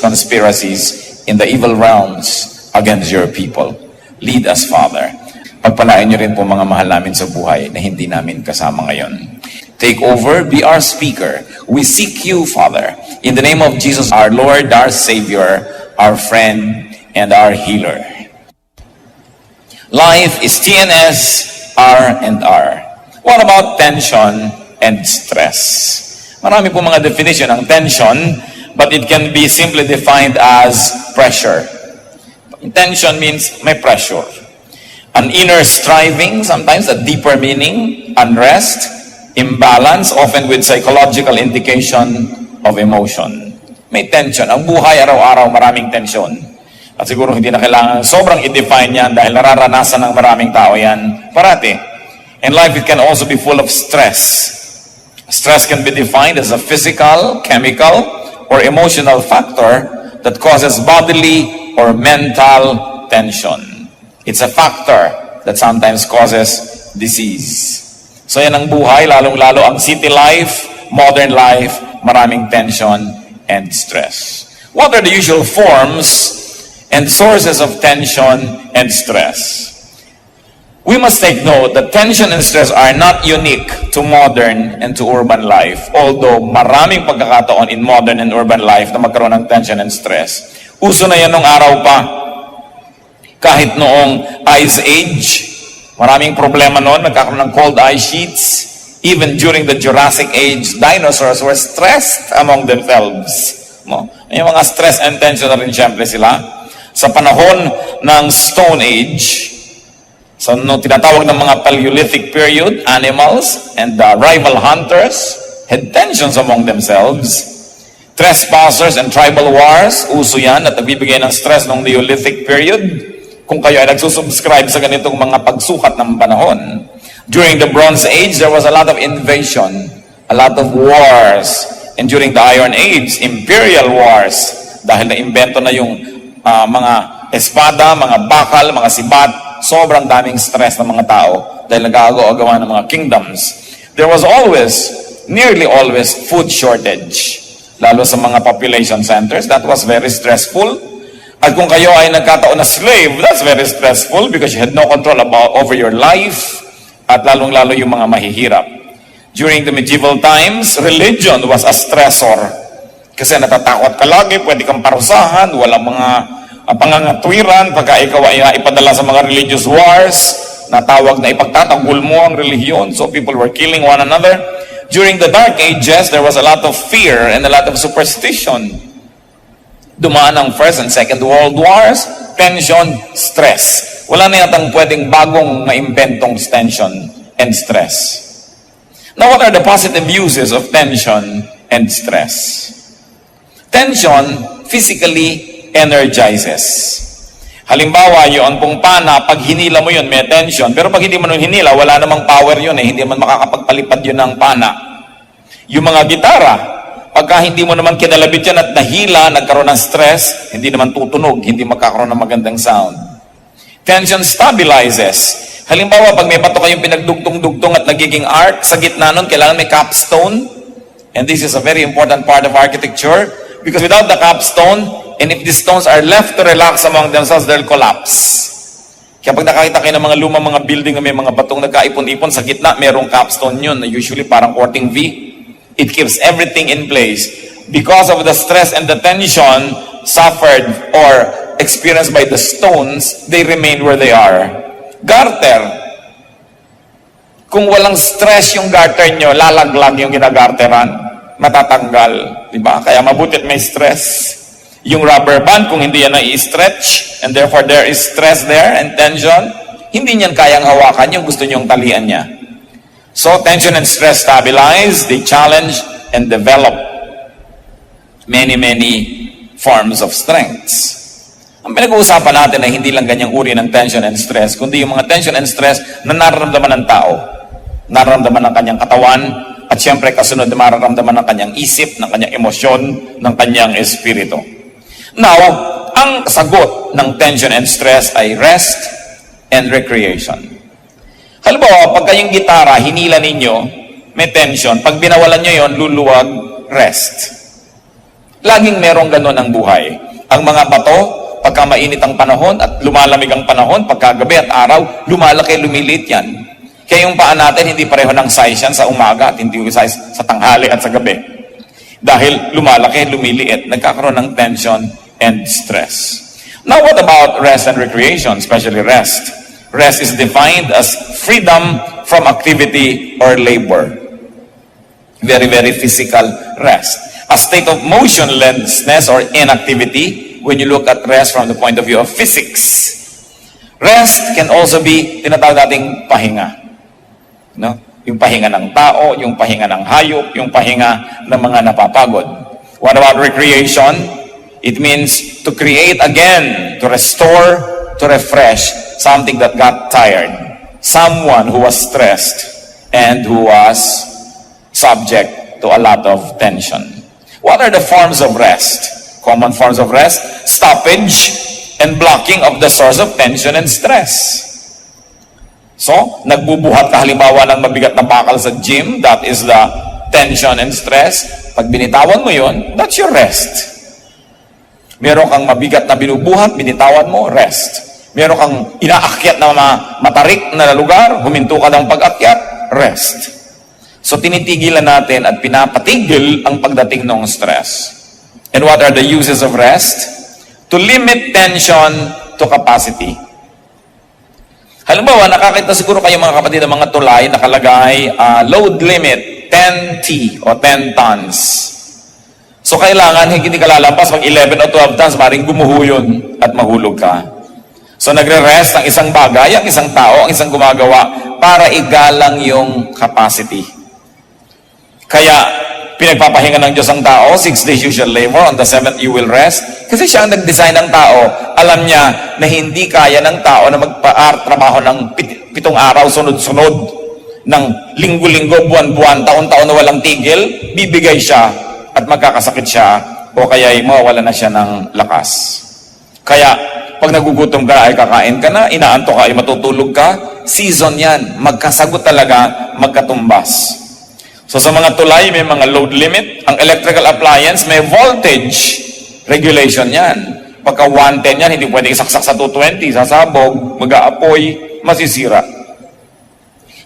conspiracies in the evil realms against your people. Lead us, Father. Pagpalain niyo rin po mga mahal namin sa buhay na hindi namin kasama ngayon. Take over, be our speaker. We seek you, Father, in the name of Jesus, our Lord, our Savior, our friend, and our healer. Life is TNS, R&R. What about tension and stress? Marami po mga definition ng tension, but it can be simply defined as pressure. Tension means may pressure. An inner striving, sometimes a deeper meaning, unrest, imbalance, often with psychological indication of emotion. May tension. Ang buhay araw-araw maraming tension. At siguro hindi na kailangan sobrang i-define yan dahil nararanasan ng maraming tao yan parati. In life, it can also be full of stress. Stress can be defined as a physical, chemical, or emotional factor that causes bodily or mental tension. It's a factor that sometimes causes disease. So yan ang buhay, lalong-lalo ang city life, modern life, maraming tension and stress. What are the usual forms and sources of tension and stress? We must take note that tension and stress are not unique to modern and to urban life. Although maraming pagkakataon in modern and urban life na magkaroon ng tension and stress. Uso na yan nung araw pa. Kahit noong Ice Age, maraming problema noon, nagkakaroon ng cold ice sheets. Even during the Jurassic Age, dinosaurs were stressed among themselves. May mga stress and tension na rin siyempre sila. Sa panahon ng Stone Age, so tinatawag ng mga Paleolithic period, animals and rival hunters had tensions among themselves. Trespassers and tribal wars, uso yan at nagbibigay ng stress ng Neolithic period. Kung kayo ay nagsusubscribe sa ganitong mga pagsukat ng panahon. During the Bronze Age, there was a lot of invasion, a lot of wars. And during the Iron Age, imperial wars, dahil na-invento na yung mga espada, mga bakal, mga sibat, sobrang daming stress ng mga tao dahil nag-aagawa ng mga kingdoms. There was always, nearly always, food shortage. Lalo sa mga population centers, that was very stressful. At kung kayo ay nagkataon na slave, that's very stressful because you had no control over your life at lalong-lalo yung mga mahihirap. During the medieval times, religion was a stressor. Kasi natatakot ka lagi, pwede kang parusahan, walang mga pangangatwiran, pagka ikaw ay ipadala sa mga religious wars, natawag na ipagtatanggol mo ang relihiyon, so people were killing one another. During the Dark Ages, there was a lot of fear and a lot of superstition. Dumaan ang First and Second World Wars, tension, stress. Wala na yatang pwedeng bagong maimbentong tension and stress. Now, what are the positive uses of tension and stress? Tension physically energizes. Halimbawa, yun pong pana, pag hinila mo yun, may tension. Pero pag hindi mo nung hinila, wala namang power yun eh. Hindi man makakapagpalipad yun ng pana. Yung mga gitara, pagka hindi mo naman kinalabit yan at nahila, nagkaroon ng stress, hindi naman tutunog, hindi magkakaroon ng magandang sound. Tension stabilizes. Halimbawa, pag may bato kayong pinagdugtong-dugtong at nagiging arc, sa gitna nun, kailangan may capstone. And this is a very important part of architecture. Because without the capstone, and if the stones are left to relax among themselves, they'll collapse. Kaya pag nakakita kayo ng mga lumang mga building na may mga batong nagkaipon-ipon, sa gitna, merong capstone yun, na usually parang korting V. It keeps everything in place. Because of the stress and the tension suffered or experienced by the stones, they remain where they are. Garter. Kung walang stress yung garter nyo, lalaglag yung ginagarteran. Matatanggal, di ba? Kaya mabutit may stress. Yung rubber band, kung hindi yan na-i-stretch, and therefore there is stress there and tension, hindi niyan kayang hawakan yung gusto niyong talian niya. So, tension and stress stabilize, they challenge and develop many forms of strengths. Ang pinag-uusapan natin ay hindi lang ganyang uri ng tension and stress, kundi yung mga tension and stress na nararamdaman ng tao. Nararamdaman ng kanyang katawan, at siyempre kasunod na mararamdaman ng kanyang isip, ng kanyang emosyon, ng kanyang espiritu. Now, ang sagot ng tension and stress ay rest and recreation. Halimbawa, pag kayong gitara, hinila ninyo, may tension. Pag binawalan nyo yon, luluwag, rest. Laging merong ganon ang buhay. Ang mga bato, pagka mainit ang panahon at lumalamig ang panahon, pagka gabi at araw, lumalaki, lumiliit yan. Kaya yung paa natin, hindi pareho ng size yan sa umaga at hindi yung size sa tanghali at sa gabi. Dahil lumalaki, lumiliit, nagkakaroon ng tension and stress. Now, what about rest and recreation, especially rest? Rest is defined as freedom from activity or labor. Very, very physical rest. A state of motionlessness or inactivity when you look at rest from the point of view of physics. Rest can also be tinatawag nating pahinga. No? Yung pahinga ng tao, yung pahinga ng hayop, yung pahinga ng mga napapagod. What about recreation? It means to create again, to restore, to refresh something that got tired. Someone who was stressed and who was subject to a lot of tension. What are the forms of rest? Common forms of rest: stoppage and blocking of the source of tension and stress. So, nagbubuhat ka halimbawa ng mabigat na bakal sa gym, that is the tension and stress. Pag binitawan mo yun, that's your rest. Meron kang mabigat na binubuhat, binitawan mo, rest. Meron kang inaakyat na matarik na lugar, huminto ka ng pag-akyat, rest. So, tinitigilan natin at pinapatigil ang pagdating ng stress. And what are the uses of rest? To limit tension to capacity. Halimbawa, nakakita siguro kayo mga kapatid ng mga tulay nakalagay load limit 10 T o 10 tons. So kailangan hindi ka lalampas pag 11 o 12 tons, maring gumuho yun at mahulog ka. So nagre-rest ang isang bagay, ang isang tao, ang isang gumagawa para igalang yung capacity. Kaya pinagpapahinga ng Diyos ang tao, 6 days you shall labor, on the 7th you will rest. Kasi siya ang nag-design ng tao. Alam niya na hindi kaya ng tao na magpa-trabaho ng 7 araw sunod-sunod, ng linggo-linggo, buwan-buwan, taon-taon na walang tigil. Bibigay siya at magkakasakit siya o kaya mawawala na siya ng lakas. Kaya pag nagugutom ka ay kakain ka na, inaanto ka ay matutulog ka, season yan. Magkasagot talaga, magkatumbas. So sa mga tulay, may mga load limit. Ang electrical appliance, may voltage regulation yan. Pagka 110 yan, hindi pwede isaksak sa 220, sasabog, mag-aapoy, masisira.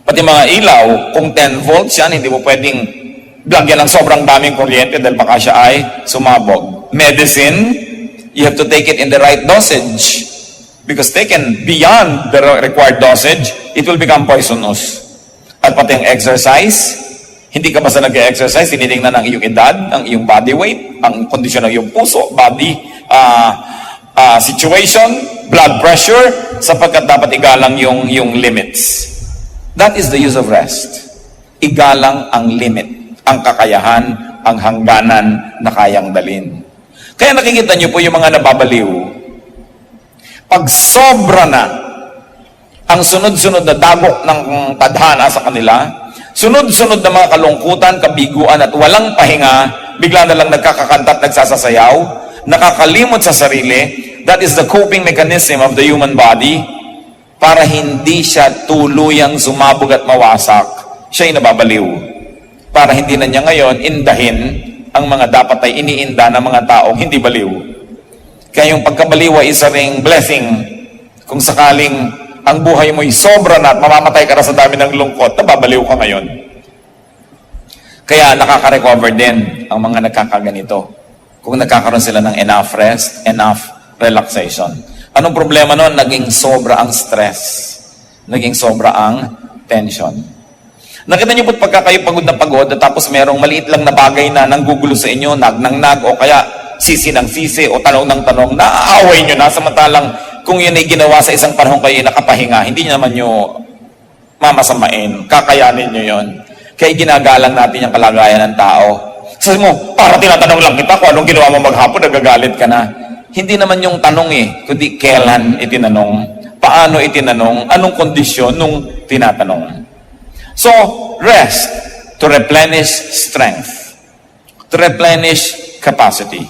Pati mga ilaw, kung 10 volts yan, hindi mo pwedeng lagyan ng sobrang daming kuryente dahil baka siya ay sumabog. Medicine, you have to take it in the right dosage. Because taken beyond the required dosage, it will become poisonous. At pati ang exercise, hindi ka basta nag-exercise, tinitingnan ang iyong edad, ang iyong body weight, ang kondisyon ng iyong puso, body situation, blood pressure, sapagkat dapat igalang yung limits. That is the use of rest. Igalang ang limit, ang kakayahan, ang hangganan na kayang dalin. Kaya nakikita niyo po yung mga nababaliw. Pag sobra na ang sunod-sunod na dagok ng tadhana sa kanila, sunod-sunod na mga kalungkutan, kabiguan at walang pahinga, bigla na lang nagkakakanta at nagsasasayaw, nakakalimot sa sarili. That is the coping mechanism of the human body para hindi siya tuluyang sumabog at mawasak. Siya'y nababaliw. Para hindi na niya ngayon indahin ang mga dapat ay iniinda ng mga taong hindi baliw. Kaya yung pagkabaliw ay isa ring blessing. Kung sakaling ang buhay mo'y sobra na at mamamatay ka na sa dami ng lungkot, nababaliw ka ngayon. Kaya nakaka-recover din ang mga nagkakaganito. Kung nagkakaroon sila ng enough rest, enough relaxation. Anong problema nun? Naging sobra ang stress. Naging sobra ang tension. Nakita niyo po't pagka kayo pagod na pagod at tapos merong maliit lang na bagay na nanggugulo sa inyo, nag o kaya sisi ng sisi o tanong ng tanong, naaaway nyo na samantalang kung yun ay ginawa sa isang panahon kayo nakapahinga, hindi nyo naman nyo mamasamain, kakayanin nyo yun. Kaya ginagalang natin yung kalagayan ng tao. Sabi mo, para tinatanong lang kita kung anong ginawa mo maghapon, nagagalit ka na. Hindi naman yung tanong kundi kailan itinanong, paano itinanong, anong kondisyon nung tinatanong. So, rest to replenish strength, to replenish capacity.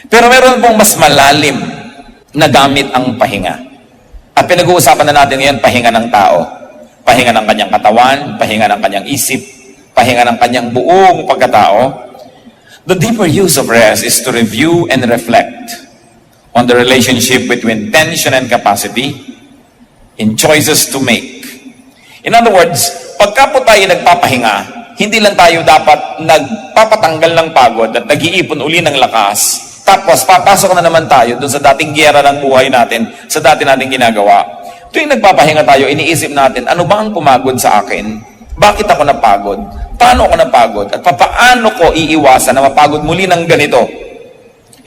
Pero meron pong mas malalim na gamit ang pahinga. At pinag-uusapan na natin ngayon, pahinga ng tao. Pahinga ng kanyang katawan, pahinga ng kanyang isip, pahinga ng kanyang buong pagkatao. The deeper use of rest is to review and reflect on the relationship between tension and capacity in choices to make. In other words, pagka po tayo nagpapahinga, hindi lang tayo dapat nagpapatanggal ng pagod at nag-iipon uli ng lakas, tapos papasok na naman tayo dun sa dating giyera ng buhay natin, sa dati nating ginagawa. Tuwing nagpapahinga tayo, iniisip natin, ano ba ang pumagod sa akin? Bakit ako napagod? Paano ako napagod? At paano ko iiwasan na mapagod muli ng ganito?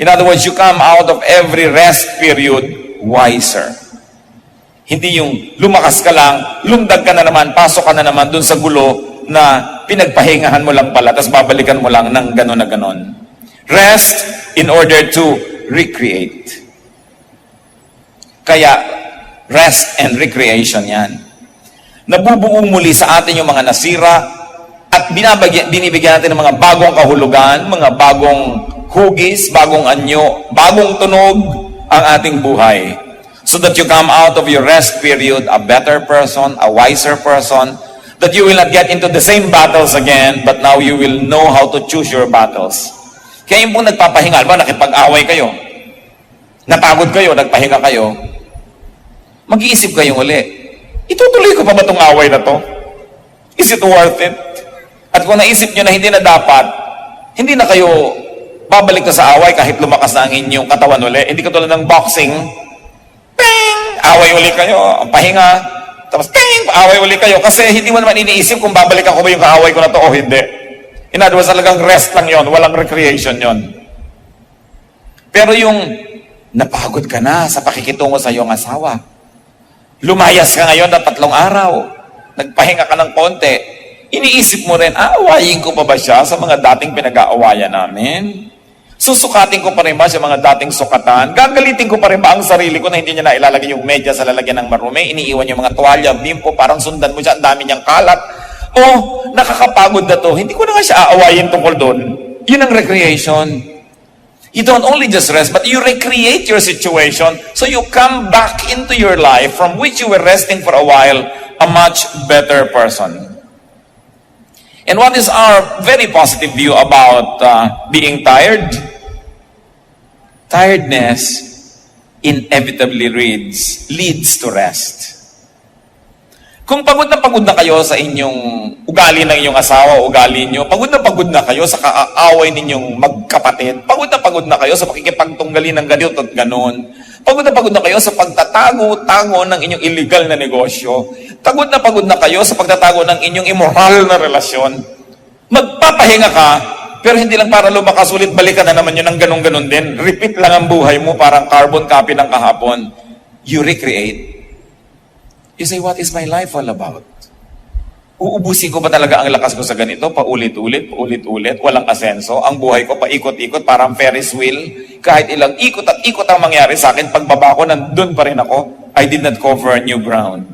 In other words, you come out of every rest period wiser. Hindi yung lumakas ka lang, lumdag ka na naman, pasok ka na naman dun sa gulo na pinagpahingahan mo lang pala, tapos babalikan mo lang ng ganon na ganon. Rest in order to recreate. Kaya, rest and recreation yan. Nabubuo muli sa atin yung mga nasira at binibigyan natin ng mga bagong kahulugan, mga bagong hugis, bagong anyo, bagong tunog ang ating buhay. So that you come out of your rest period a better person, a wiser person, that you will not get into the same battles again, but now you will know how to choose your battles. Kaya yung pong nagpapahinga, ba, nakipag-away kayo, napagod kayo, nagpahinga kayo, mag-iisip kayo uli, itutuloy ko pa ba itong away na to? Is it worth it? At kung naisip nyo na hindi na dapat, hindi na kayo babalik na sa away kahit lumakas na ang inyong katawan uli. Hindi katulad ng boxing, ping! Away uli kayo, pahinga, tapos ping! Away uli kayo. Kasi hindi mo naman iniisip kung babalikan ko ba yung kaaway ko na to o hindi. In other words, talagang rest lang yon, walang recreation yon. Pero yung napagod ka na sa pakikitungo sa iyong asawa, lumayas ka ngayon na 3 araw, nagpahinga ka ng konti, iniisip mo rin, aawayin ko pa ba siya sa mga dating pinag-aawayan namin? Susukatin ko pa rin ba sa mga dating sukatan? Gagalitin ko pa rin ba ang sarili ko na hindi niya na ilalagay yung medyas sa lalagyan ng marumi? Iniiwan yung mga tuwalya, bimpo, parang sundan mo siya, ang dami niyang kalat. Oh, nakakapagod na to. Hindi ko na nga siya aawayin tungkol doon. Yun ang recreation. You don't only just rest, but you recreate your situation so you come back into your life from which you were resting for a while, a much better person. And what is our very positive view about being tired? Tiredness inevitably leads to rest. Kung pagod na kayo sa inyong ugali ng inyong asawa o ugali nyo, pagod na kayo sa kaaway ninyong magkapatid, pagod na kayo sa pakikipagtunggali ng ganito at ganon, pagod na kayo sa pagtatago-tago ng inyong illegal na negosyo, pagod na kayo sa pagtatago ng inyong immoral na relasyon, magpapahinga ka, pero hindi lang para lumakas ulit, balikan na naman yun ng ganon-ganon din. Repeat lang ang buhay mo, parang carbon copy ng kahapon. You recreate. You say, what is my life all about? Uubusin ko ba talaga ang lakas ko sa ganito? Paulit-ulit, walang asenso. Ang buhay ko paikot-ikot, parang Ferris wheel. Kahit ilang ikot at ikot ang mangyari sa akin, pagbaba ko, nandun pa rin ako. I did not cover new ground.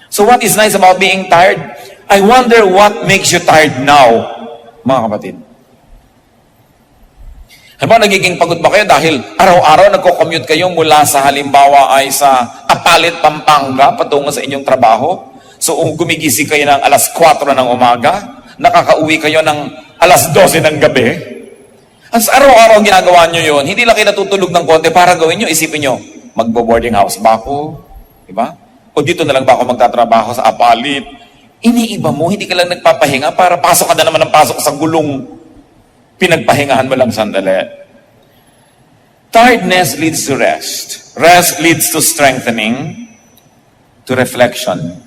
So what is nice about being tired? I wonder what makes you tired now, mga kapatid. Halimbawa, nagiging pagod ba kayo dahil araw-araw nagko-commute kayo mula sa halimbawa ay sa Apalit, Pampanga patungo sa inyong trabaho? So, gumigising kayo ng alas 4 ng umaga, nakakauwi kayo ng alas 12 ng gabi. At sa araw-araw ginagawa nyo yun, hindi lang kayo natutulog ng konti para gawin nyo, isipin nyo, magbo-boarding house ba ako? Diba? O dito na lang ba ako magtatrabaho sa Apalit? Iniiba mo, hindi ka lang nagpapahinga para pasok ka na naman ng pasok sa gulong pinagpahingahan mo lang sandali. Tiredness leads to rest. Rest leads to strengthening, to reflection,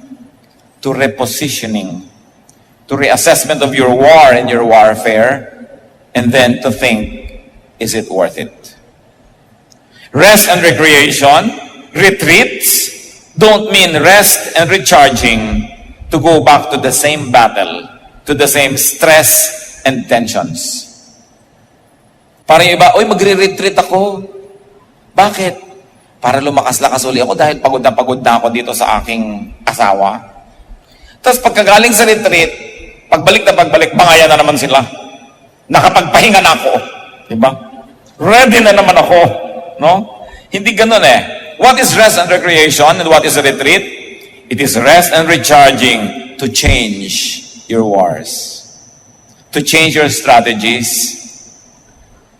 to repositioning, to reassessment of your war and your warfare, and then to think, is it worth it? Rest and recreation, retreats, don't mean rest and recharging to go back to the same battle, to the same stress and tensions. Para yung iba, oy, magre-retreat ako. Bakit? Para lumakas-lakas uli ako dahil pagod na ako dito sa aking asawa. Tapos pagkagaling sa retreat, pagbalik, bangayan na naman sila. Nakapagpahinga na ako. Diba? Ready na naman ako. No? Hindi ganun eh. What is rest and recreation and what is a retreat? It is rest and recharging to change your wars. To change your strategies.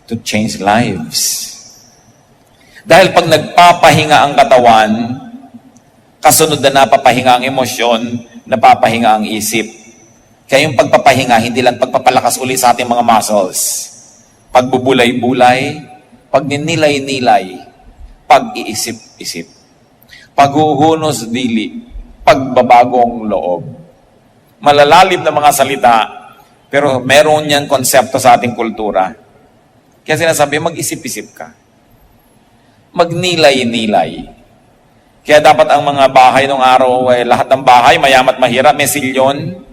to change lives. Dahil pag nagpapahinga ang katawan, kasunod na napapahinga ang emosyon, napapahinga ang isip. Kaya yung pagpapahinga, hindi lang pagpapalakas uli sa ating mga muscles. Pagbubulay-bulay, pagninilay-nilay, pag-iisip-isip, paghuhunos dili, pagbabagong loob. Malalalim na mga salita, pero meron niyang konsepto sa ating kultura. Kaya sinasabi, mag-isip-isip ka. Magnilay-nilay. Kaya dapat ang mga bahay nung araw, lahat ng bahay, mayamat mahirap, may silyon.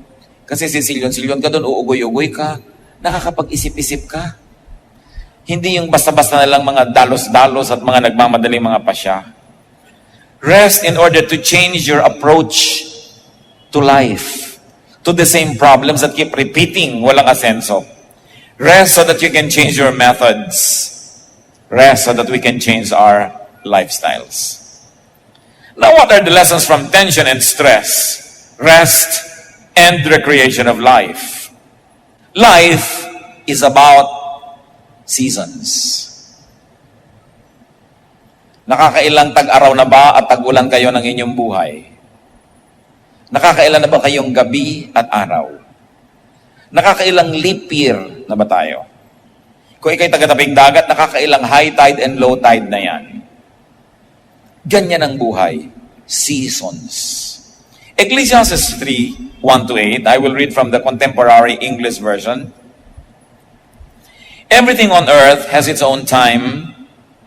Kasi si silyon ka doon, uugoy-ugoy ka. Nakakapag-isip-isip ka. Hindi yung basta-basta na lang mga dalos-dalos at mga nagmamadaling mga pasya. Rest in order to change your approach to life, to the same problems that keep repeating, walang asenso. Rest so that you can change your methods. Rest so that we can change our lifestyles. Now, what are the lessons from tension and stress? Rest and recreation of life. Life is about seasons. Nakakailang tag-araw na ba at tag-ulan kayo ng inyong buhay? Nakakailan na ba kayong gabi at araw? Nakakailang leap year na ba tayo? Kung ikaw'y taga-tabing dagat, nakakailang high tide and low tide na yan. Ganyan ang buhay. Seasons. Ecclesiastes 3, 1-8, I will read from the contemporary English version. Everything on earth has its own time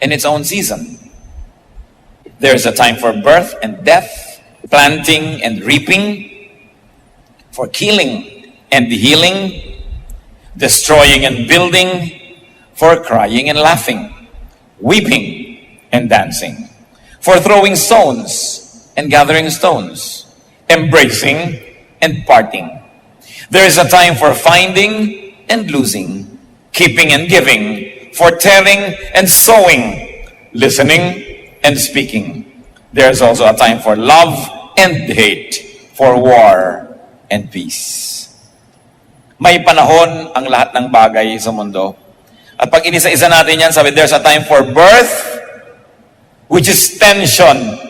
and its own season. There's a time for birth and death, planting and reaping, for killing and healing, destroying and building, for crying and laughing, weeping and dancing, for throwing stones and gathering stones, embracing and parting. There is a time for finding and losing, keeping and giving, for tearing and sowing, listening and speaking. There is also a time for love and hate, for war and peace. May panahon ang lahat ng bagay sa mundo. At pag inisa-isa natin yan, sabi, there's a time for birth, which is tension.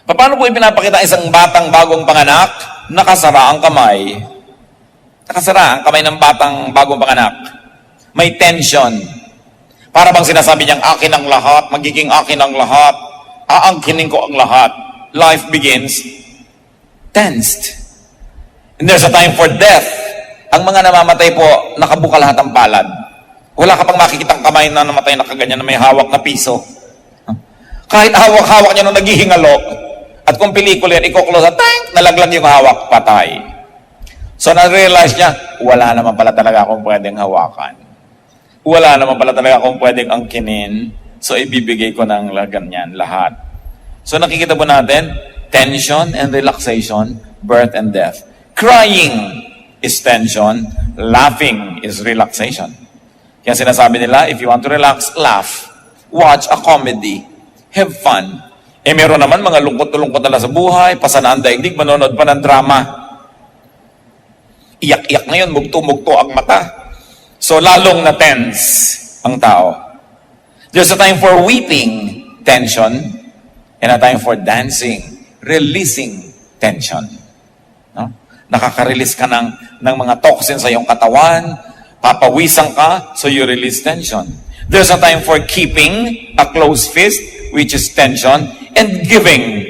Paano po ipinapakita isang batang bagong panganak? Nakasara ang kamay. Nakasara ang kamay ng batang bagong panganak. May tension. Para bang sinasabi niyang, akin ang lahat, magiging akin ang lahat, aangkinin ko ang lahat. Life begins tensed. And there's a time for death. Ang mga namamatay po, nakabuka lahat ang palad. Wala ka pang makikitang kamay na namatay na kaganyan na may hawak na piso. Kahit hawak-hawak niya nung naghihingalo, at kung pelikula yan, iko-close at tank, nalaglag yung hawak, patay. So na-realize niya, wala naman pala talaga akong pwedeng hawakan. Wala naman pala talaga akong pwedeng angkinin, so ibibigay ko ng ganyan lahat. So nakikita po natin, tension and relaxation, birth and death. Crying is tension, laughing is relaxation. Kaya sinasabi nila, if you want to relax, laugh. Watch a comedy. Have fun. Meron naman mga lungkot-lungkot na sa buhay, pasanaan daigdig, manonood pa ng drama. Iyak-iyak na yun, mugto-mugto ang mata. So lalong na tense ang tao. There's a time for weeping, tension, and a time for dancing, releasing tension. No? Nakaka-release ka ng mga toxins sa iyong katawan, papawisan ka, so you release tension. There's a time for keeping a closed fist, which is tension, and giving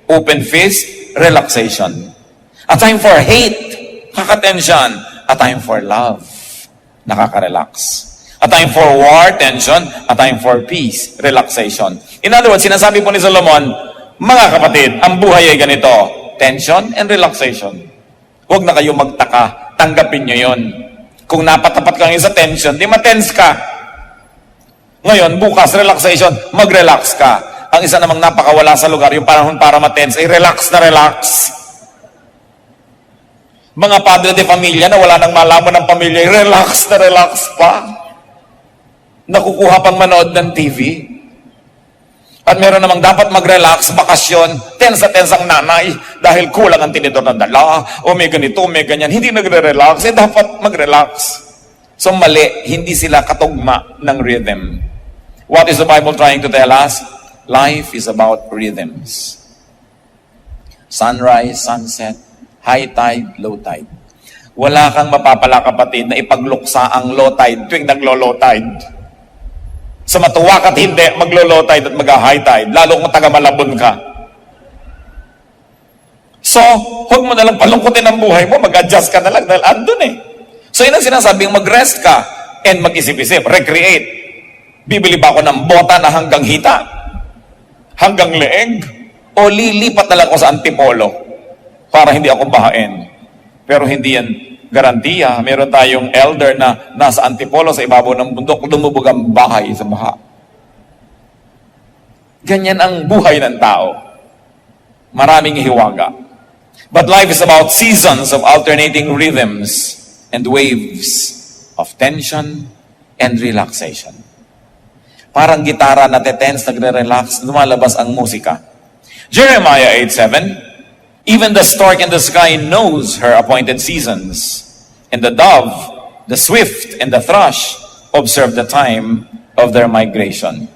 open fist, relaxation. A time for hate, kaka-tension. A time for love, nakaka-relax. A time for war, tension. A time for peace, relaxation. In other words, sinasabi po ni Solomon, mga kapatid, ang buhay ay ganito, tension and relaxation. Huwag na kayo magtaka, tanggapin nyo yun. Kung napatapat ka ngayon sa tension, di ma-tense ka. Ngayon, bukas, relaxation, mag-relax ka. Ang isa namang napakawala sa lugar, yung panahon para ma-tense, ay relax na relax. Mga padre de pamilya na wala nang malaman ng pamilya, relax na relax pa. Nakukuha pang manood ng TV. At meron namang dapat mag-relax, bakasyon, tense na tense ang nanay dahil kulang ang tinidor na dala, o may ganito, may ganyan. Hindi nagre-relax, dapat mag-relax. So mali, hindi sila katugma ng rhythm. What is the Bible trying to tell us? Life is about rhythms. Sunrise, sunset, high tide, low tide. Wala kang mapapala, kapatid, na ipagluksa ang low tide tuwing naglo-low tide. Sa matuwa ka't hindi, maglo-low tide at mag-high tide, lalo kung taga-Malabon ka. So, huwag mo nalang palungkutin ang buhay mo, mag-adjust ka na lang dahil andun eh. So, yun ang sinasabing mag-rest ka and mag-isip-isip, recreate. Bibili ba ako ng bota na hanggang hita? Hanggang leeg? O lilipat na lang ako sa Antipolo para hindi ako bahain? Pero hindi yan garantiya. Meron tayong elder na nasa Antipolo sa ibabaw ng bundok, lumubog ang bahay sa baha. Ganyan ang buhay ng tao. Maraming hiwaga. But life is about seasons of alternating rhythms and waves of tension and relaxation. Parang gitara na tense, nagre-relax, lumalabas ang musika. Jeremiah 8:7, even the stork in the sky knows her appointed seasons, and the dove, the swift, and the thrush observe the time of their migration.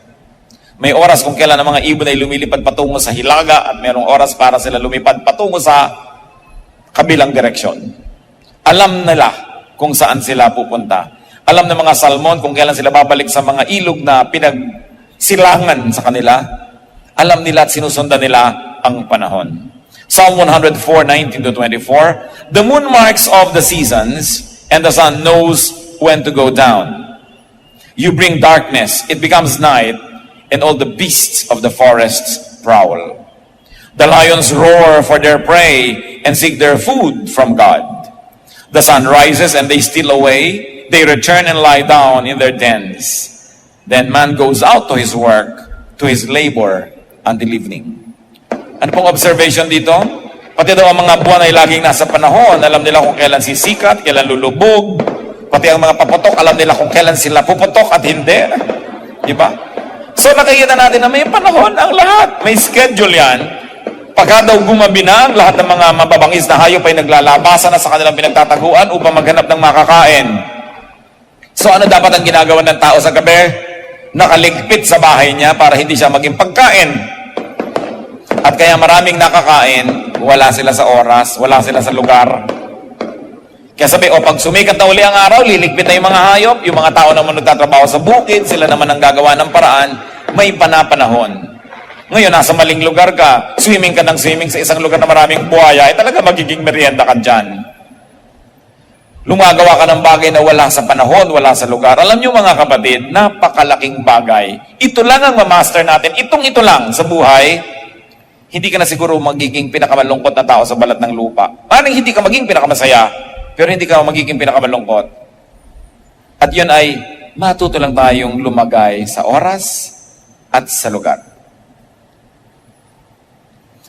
May oras kung kailan ang mga ibon ay lumilipad patungo sa hilaga at mayroong oras para sila lumipad patungo sa kabilang direksyon. Alam nila kung saan sila pupunta. Alam ng mga salmon kung kailan sila babalik sa mga ilog na pinagsilangan sa kanila. Alam nila at sinusundan nila ang panahon. Psalm 104:19-24, the moon marks off the seasons, and the sun knows when to go down. You bring darkness, it becomes night, and all the beasts of the forests prowl. The lions roar for their prey and seek their food from God. The sun rises and they steal away. They return and lie down in their dens. Then man goes out to his work, to his labor, until evening. Ano pong observation dito? Pati daw ang mga buwan ay laging nasa panahon. Alam nila kung kailan sisikat, kailan lulubog. Pati ang mga paputok, alam nila kung kailan sila puputok at hindi. Diba? So nakikita natin na may panahon ang lahat. May schedule yan. Pagka daw gumabi na, lahat ng mga mababangis na hayop ay naglalabasan na sa kanilang pinagtataguan upang maghanap ng makakain. So ano dapat ang ginagawa ng tao sa gabi? Nakaligpit sa bahay niya para hindi siya maging pagkain. At kaya maraming nakakain, wala sila sa oras, wala sila sa lugar. Kaya sabi, pag sumikat na uli ang araw, liligpit na yung mga hayop, yung mga tao naman nagtatrabaho sa bukid, sila naman ang gagawa ng paraan, may panapanahon. Ngayon, nasa maling lugar ka, swimming ka ng swimming sa isang lugar na maraming buhaya, ay talaga magiging merienda ka dyan. Lumagawa ka ng bagay na wala sa panahon, wala sa lugar. Alam niyo mga kapatid, napakalaking bagay. Ito lang ang mamaster natin. Ito lang sa buhay. Hindi ka na siguro magiging pinakamalungkot na tao sa balat ng lupa. Parang hindi ka magiging pinakamasaya, pero hindi ka magiging pinakamalungkot. At yun ay matuto lang tayong lumagay sa oras at sa lugar.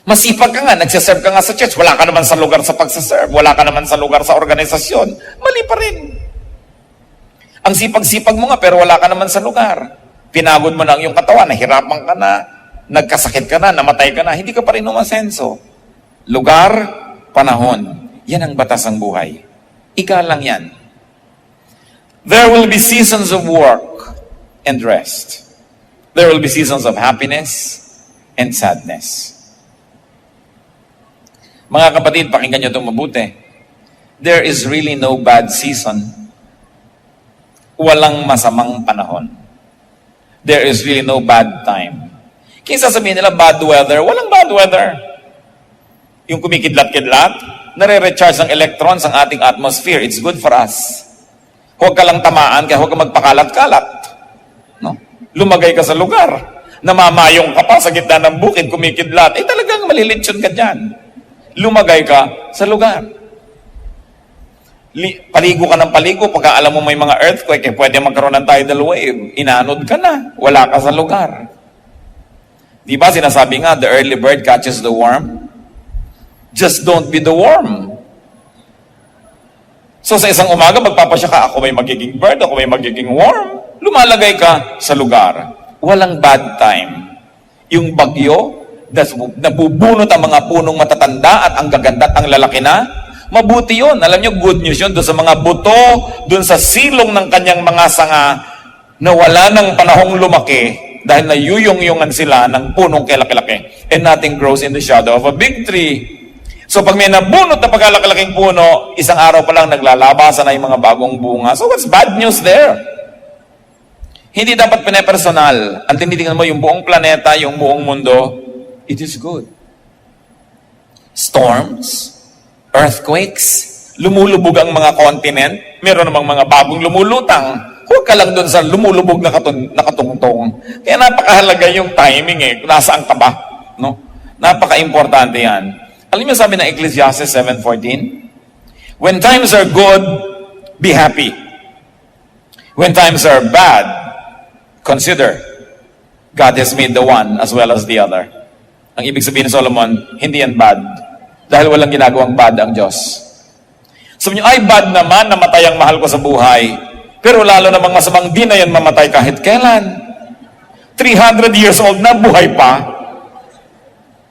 Masipag ka nga, nagsiserve ka nga sa church, wala ka naman sa lugar sa pagsiserve, wala ka naman sa lugar sa organisasyon, mali pa rin. Ang sipag-sipag mo nga, pero wala ka naman sa lugar. Pinagod mo na ang iyong katawan, nahirapan ka na, nagkasakit ka na, namatay ka na, hindi ka pa rin umasenso. Lugar, panahon, yan ang batas ng buhay. Ika lang yan. There will be seasons of work and rest. There will be seasons of happiness and sadness. Mga kapatid, pakinggan nyo itong mabuti. There is really no bad season. Walang masamang panahon. There is really no bad time. Kaya sasabihin nila, bad weather. Walang bad weather. Yung kumikidlat-kidlat, nare-recharge ng electrons ang ating atmosphere. It's good for us. Huwag ka lang tamaan, kaya huwag ka magpakalat-kalat. No? Lumagay ka sa lugar. Namamayong ka pa sa gitna ng bukid, kumikidlat. Talagang malilitsyon ka dyan. Lumagay ka sa lugar. Paligo ka ng paligo, pagka alam mo may mga earthquake, pwede magkaroon ng tidal wave. Inanod ka na, wala ka sa lugar. Di ba sinasabi nga, the early bird catches the worm? Just don't be the worm. So sa isang umaga, magpapasya ka, ako may magiging bird, ako may magiging worm. Lumalagay ka sa lugar. Walang bad time. Yung bagyo, nabubunot ang mga punong matatanda at ang gaganda at ang lalaki na, Mabuti yun. Alam nyo, good news yun doon sa mga buto, doon sa silong ng kanyang mga sanga na wala ng panahong lumaki dahil nayuyong-yungan sila ng punong kalaki-laki. And nothing grows in the shadow of a big tree. So pag may nabunot na pagkalaki-laking puno, isang araw pa lang naglalabasan na yung mga bagong bunga. So what's bad news there? Hindi dapat pinepersonal. Ang tinitingnan mo yung buong planeta, yung buong mundo, it is good. Storms, earthquakes, lumulubog ang mga continent, meron namang mga bagong lumulutang. Huwag ka lang doon sa lumulubog na katungtong. Kaya napakahalaga yung timing eh. Nasaan ka ba? No? Napaka-importante yan. Alam niyo sabi ng Ecclesiastes 7:14? When times are good, be happy. When times are bad, consider God has made the one as well as the other. Ang ibig sabihin ni Solomon, hindi yan bad. Dahil walang ginagawang bad ang Diyos. Sabi niyo, ay bad naman, namatay ang mahal ko sa buhay. Pero lalo namang masamang di na yan mamatay kahit kailan. 300 years old na, buhay pa.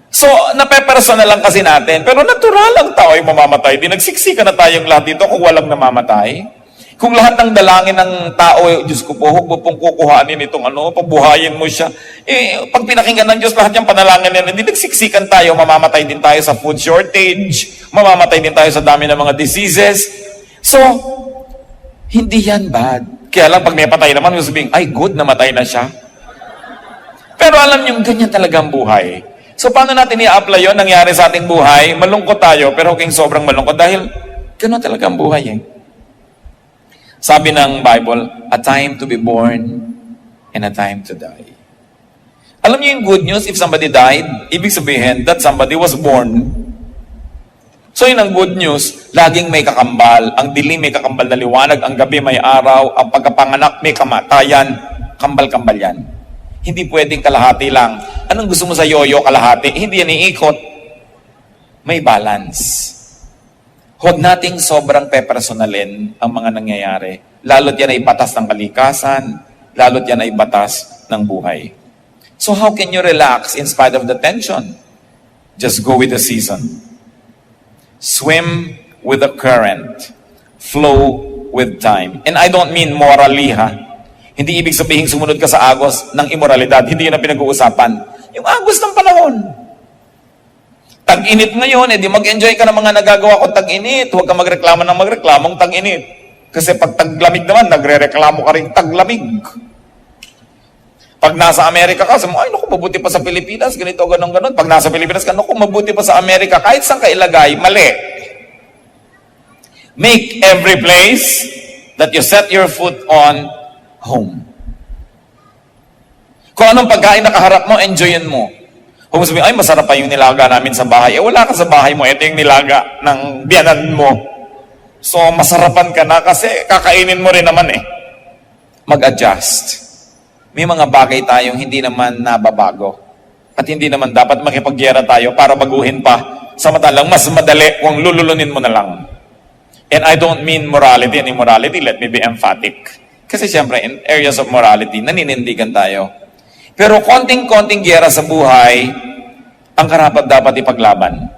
So, napepersonal lang kasi natin. Pero natural ang tao ay mamamatay. Di nagsiksika na tayong lahat dito kung walang namamatay. Kung lahat ng dalangin ng tao, Diyos ko po, huwag mo pong kukuhanin itong pabuhayin mo siya. Pag pinakinggan ng Diyos, lahat yung panalangin yan, hindi nagsiksikan tayo, mamamatay din tayo sa food shortage, mamamatay din tayo sa dami ng mga diseases. So, hindi yan bad. Kaya lang, pag may patay naman, yung sabihin, ay good, namatay na siya. Pero alam niyo, ganyan talagang buhay. So, paano natin i-apply yun? Nangyari sa ating buhay, malungkot tayo, pero huwag sobrang malungkot dahil gano'n talagang buhay eh. Sabi ng Bible, a time to be born and a time to die. Alam niyo yung good news, if somebody died, ibig sabihin that somebody was born. So yun ang good news, laging may kakambal. Ang dilim may kakambal na liwanag, ang gabi may araw, ang pagkapanganak may kamatayan, kambal-kambal yan. Hindi pwedeng kalahati lang. Anong gusto mo sa yoyo, kalahati? Hindi yan iikot. May balance. Huwag nating sobrang pepersonalin ang mga nangyayari. Lalo't yan ay batas ng kalikasan, lalo't yan ay batas ng buhay. So how can you relax in spite of the tension? Just go with the season. Swim with the current. Flow with time. And I don't mean morally ha. Hindi ibig sabihin sumunod ka sa agos ng immoralidad. Hindi yun ang pinag-uusapan. Yung agos ng panahon. Tag-init ngayon, edi mag-enjoy ka ng mga nagagawa ko tag-init. Huwag ka magreklamo ng magreklamong tag-init. Kasi pag taglamig naman, nagre-reklamo ka rin taglamig. Pag nasa Amerika ka, sabi mo, ay naku, mabuti pa sa Pilipinas, ganito, ganon. Pag nasa Pilipinas ka, naku, mabuti pa sa Amerika. Kahit saan ka ilagay, mali. Make every place that you set your foot on home. Kung anong pagkain nakaharap mo, enjoyin mo. Kung sabihin, ay masarap pa yung nilaga namin sa bahay. Wala ka sa bahay mo, ito yung nilaga ng biyanan mo. So, masarapan ka na kasi kakainin mo rin naman eh. Mag-adjust. May mga bagay tayong hindi naman nababago. At hindi naman dapat makipagyera tayo para baguhin pa. Samantalang mas madali kung lululunin mo na lang. And I don't mean morality and immorality. Let me be emphatic. Kasi siyempre, in areas of morality, naninindigan tayo. Pero konting-konting giyera sa buhay, ang karapat dapat ipaglaban.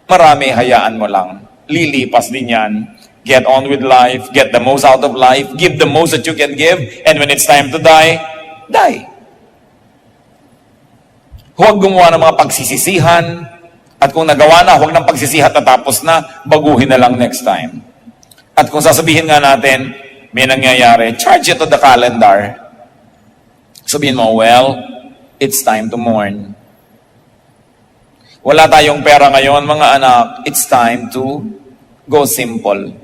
Marami, hayaan mo lang. Lilipas din yan. Get on with life. Get the most out of life. Give the most that you can give. And when it's time to die, die. Huwag gumawa ng mga pagsisisihan. At kung nagawa na, huwag ng pagsisihat na tapos na, baguhin na lang next time. At kung sasabihin nga natin, may nangyayari, charge it to the calendar. Sabihin mo, well, it's time to mourn. Wala tayong pera ngayon, mga anak, it's time to go simple.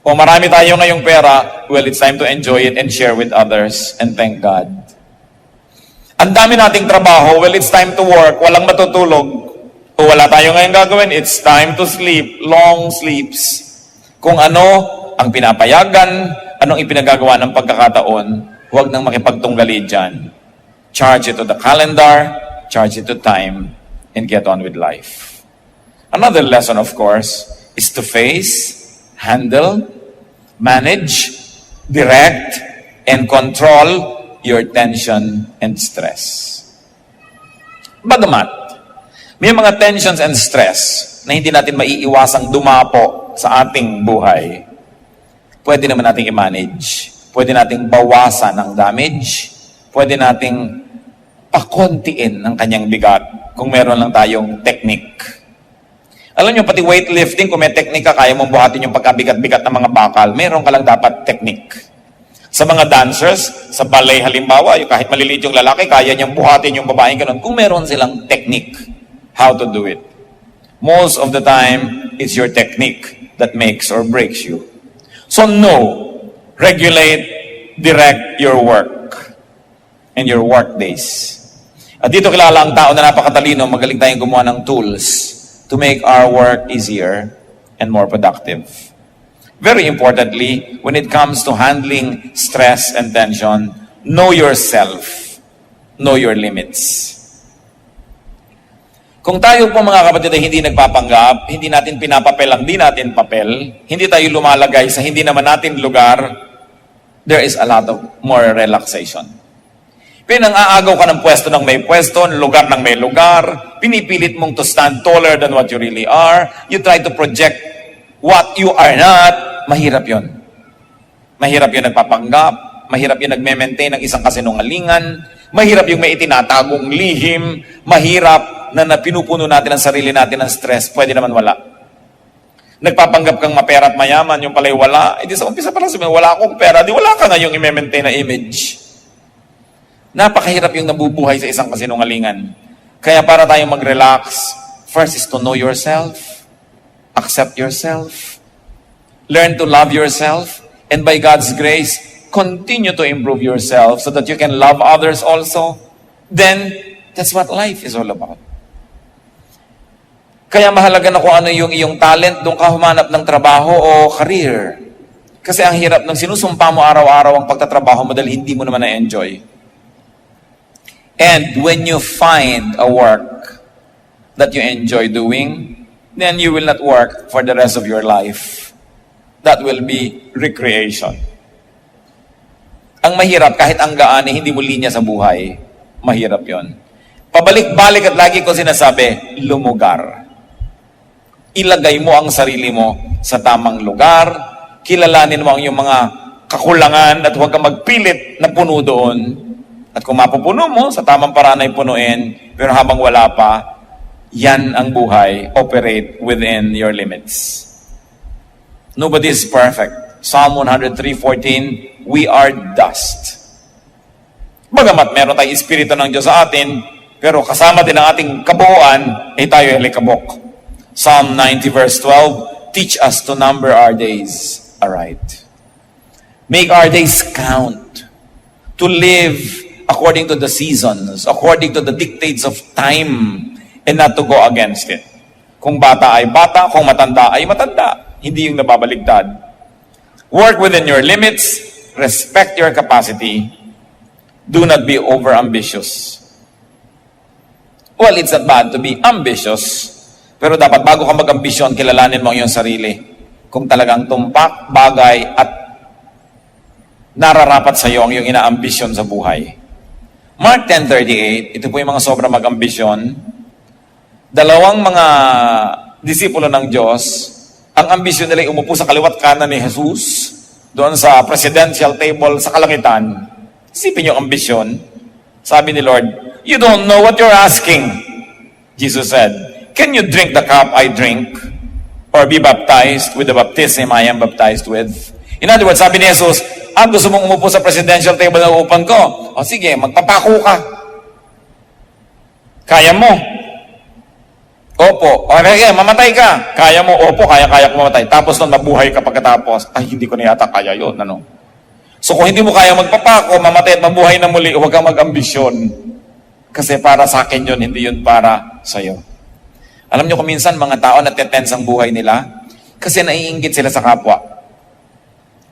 O marami tayo ngayong pera, well, it's time to enjoy it and share with others and thank God. Ang dami nating trabaho, well, it's time to work, walang matutulog. O wala tayo ngayong gagawin, it's time to sleep, long sleeps. Kung ano ang pinapayagan, anong ipinagagawa ng pagkakataon, huwag nang makipagtunggali dyan. Charge it to the calendar, charge it to time, and get on with life. Another lesson, of course, is to face, handle, manage, direct, and control your tension and stress. Bagamat, may mga tensions and stress na hindi natin maiiwasang dumapo sa ating buhay, pwede naman nating i-manage. Pwede nating bawasan ang damage. Pwede nating pakontiin ang kanyang bigat kung meron lang tayong technique. Alam nyo, pati weightlifting, kung may technique ka, kaya mong buhatin yung pagkabigat-bigat ng mga bakal, meron ka lang dapat technique. Sa mga dancers, sa ballet halimbawa, yung kahit maliliit yung lalaki, kaya niyang buhatin yung babaeng ganun, kung meron silang technique, how to do it. Most of the time, it's your technique that makes or breaks you. So know, regulate, direct your work and your work days. At dito kilala ang tao na napakatalino, magaling tayong gumawa ng tools to make our work easier and more productive. Very importantly, when it comes to handling stress and tension, know yourself, know your limits. Kung tayo po mga kapatid ay hindi nagpapanggap, hindi natin pinapapel ang di natin papel, hindi tayo lumalagay sa hindi naman natin lugar, there is a lot of more relaxation. Pinang-aagaw ka ng pwesto ng may pwesto, lugar ng may lugar, pinipilit mong to stand taller than what you really are, you try to project what you are not, mahirap yon. Mahirap yung nagpapanggap, mahirap yung nagme-maintain ng isang kasinungalingan, mahirap yung may itinatagong lihim, mahirap na pinupuno natin ang sarili natin ng stress, pwede naman wala. Nagpapanggap kang mapera at mayaman, yung pala'y wala, di sa umpisa pala sabihin, wala akong pera, di wala ka nga yung i-maintain na image. Napakahirap yung nabubuhay sa isang kasinungalingan. Kaya para tayong mag-relax, first is to know yourself, accept yourself, learn to love yourself, and by God's grace, continue to improve yourself so that you can love others also. Then, that's what life is all about. Kaya mahalaga na kung ano yung iyong talent, doon ka humanap ng trabaho o career. Kasi ang hirap ng sinusumpa mo araw-araw ang pagtatrabaho mo dahil hindi mo naman na-enjoy. And when you find a work that you enjoy doing, then you will not work for the rest of your life. That will be recreation. Ang mahirap, kahit ang gaan, hindi mo linya sa buhay. Mahirap yon. Pabalik-balik at lagi ko sinasabi, lumugar. Ilagay mo ang sarili mo sa tamang lugar, kilalanin mo ang iyong mga kakulangan at huwag kang magpilit na puno doon. At kung mapupuno mo, sa tamang paraan ay punuin, pero habang wala pa, yan ang buhay, operate within your limits. Nobody is perfect. Psalm 103:14, we are dust. Bagamat meron tayong espiritu ng Diyos sa atin, pero kasama din ang ating kabuuan, ay tayo ay likabok. Psalm 90:12, teach us to number our days aright. Make our days count. To live according to the seasons, according to the dictates of time, and not to go against it. Kung bata ay bata, kung matanda ay matanda. Hindi yung nababaligtad. Work within your limits, respect your capacity, do not be over-ambitious. Well, it's not bad to be ambitious, pero dapat bago ka mag-ambisyon, kilalanin mo ang iyong sarili. Kung talagang tumpak, bagay, at nararapat sa iyo ang iyong ina-ambisyon sa buhay. Mark 10:38, ito po yung mga sobrang mag-ambisyon. Dalawang mga disipulo ng Diyos, ang ambisyon nila ay umupo sa kaliwat kanan ni Jesus, doon sa presidential table sa kalangitan. Isipin yung ambisyon. Sabi ni Lord, you don't know what you're asking. Jesus said, can you drink the cup I drink? Or be baptized with the baptism I am baptized with? In other words, sabi ni Jesus, gusto mong umupo sa presidential table na upan ko? O sige, magpapako ka. Kaya mo? Opo. O kaya, mamatay ka. Kaya mo? Opo, kaya ko mamatay. Tapos nun, mabuhay ka pagkatapos. Ay, hindi ko na yata kaya yun. Ano? So kung hindi mo kaya magpapako, mamatay at mabuhay na muli, huwag kang mag-ambisyon. Kasi para sa akin yun, hindi yun para sa'yo. Alam nyo kung minsan, mga tao natetense ang buhay nila kasi naiinggit sila sa kapwa.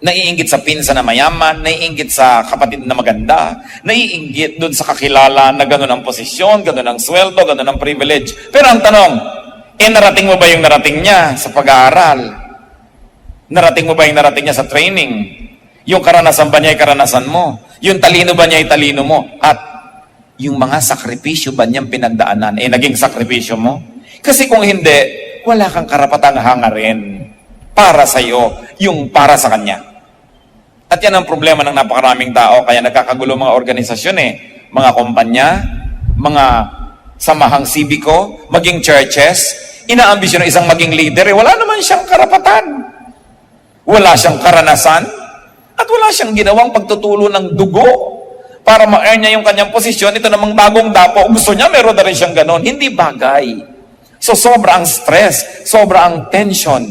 Naiinggit sa pinsan na mayaman, naiinggit sa kapatid na maganda, naiinggit doon sa kakilala na gano'n ang posisyon, gano'n ang sweldo, gano'n ang privilege. Pero ang tanong, narating mo ba yung narating niya sa pag-aaral? Narating mo ba yung narating niya sa training? Yung karanasan ba niya ay karanasan mo? Yung talino ba niya ay talino mo? At yung mga sakripisyo ba niyang pinagdaanan, naging sakripisyo mo? Kasi kung hindi, wala kang karapatang hangarin para sa iyo, yung para sa kanya. At yan ang problema ng napakaraming tao, kaya nagkakagulo mga organisasyon mga kumpanya, mga samahang sibiko, maging churches, inaambisyon ng isang maging leader, wala naman siyang karapatan. Wala siyang karanasan, at wala siyang ginawang pagtutulo ng dugo para ma-earn niya yung kanyang posisyon. Ito namang bagong dapo, gusto niya, meron na rin siyang ganon. Hindi bagay. So, sobra ang stress, sobra ang tension.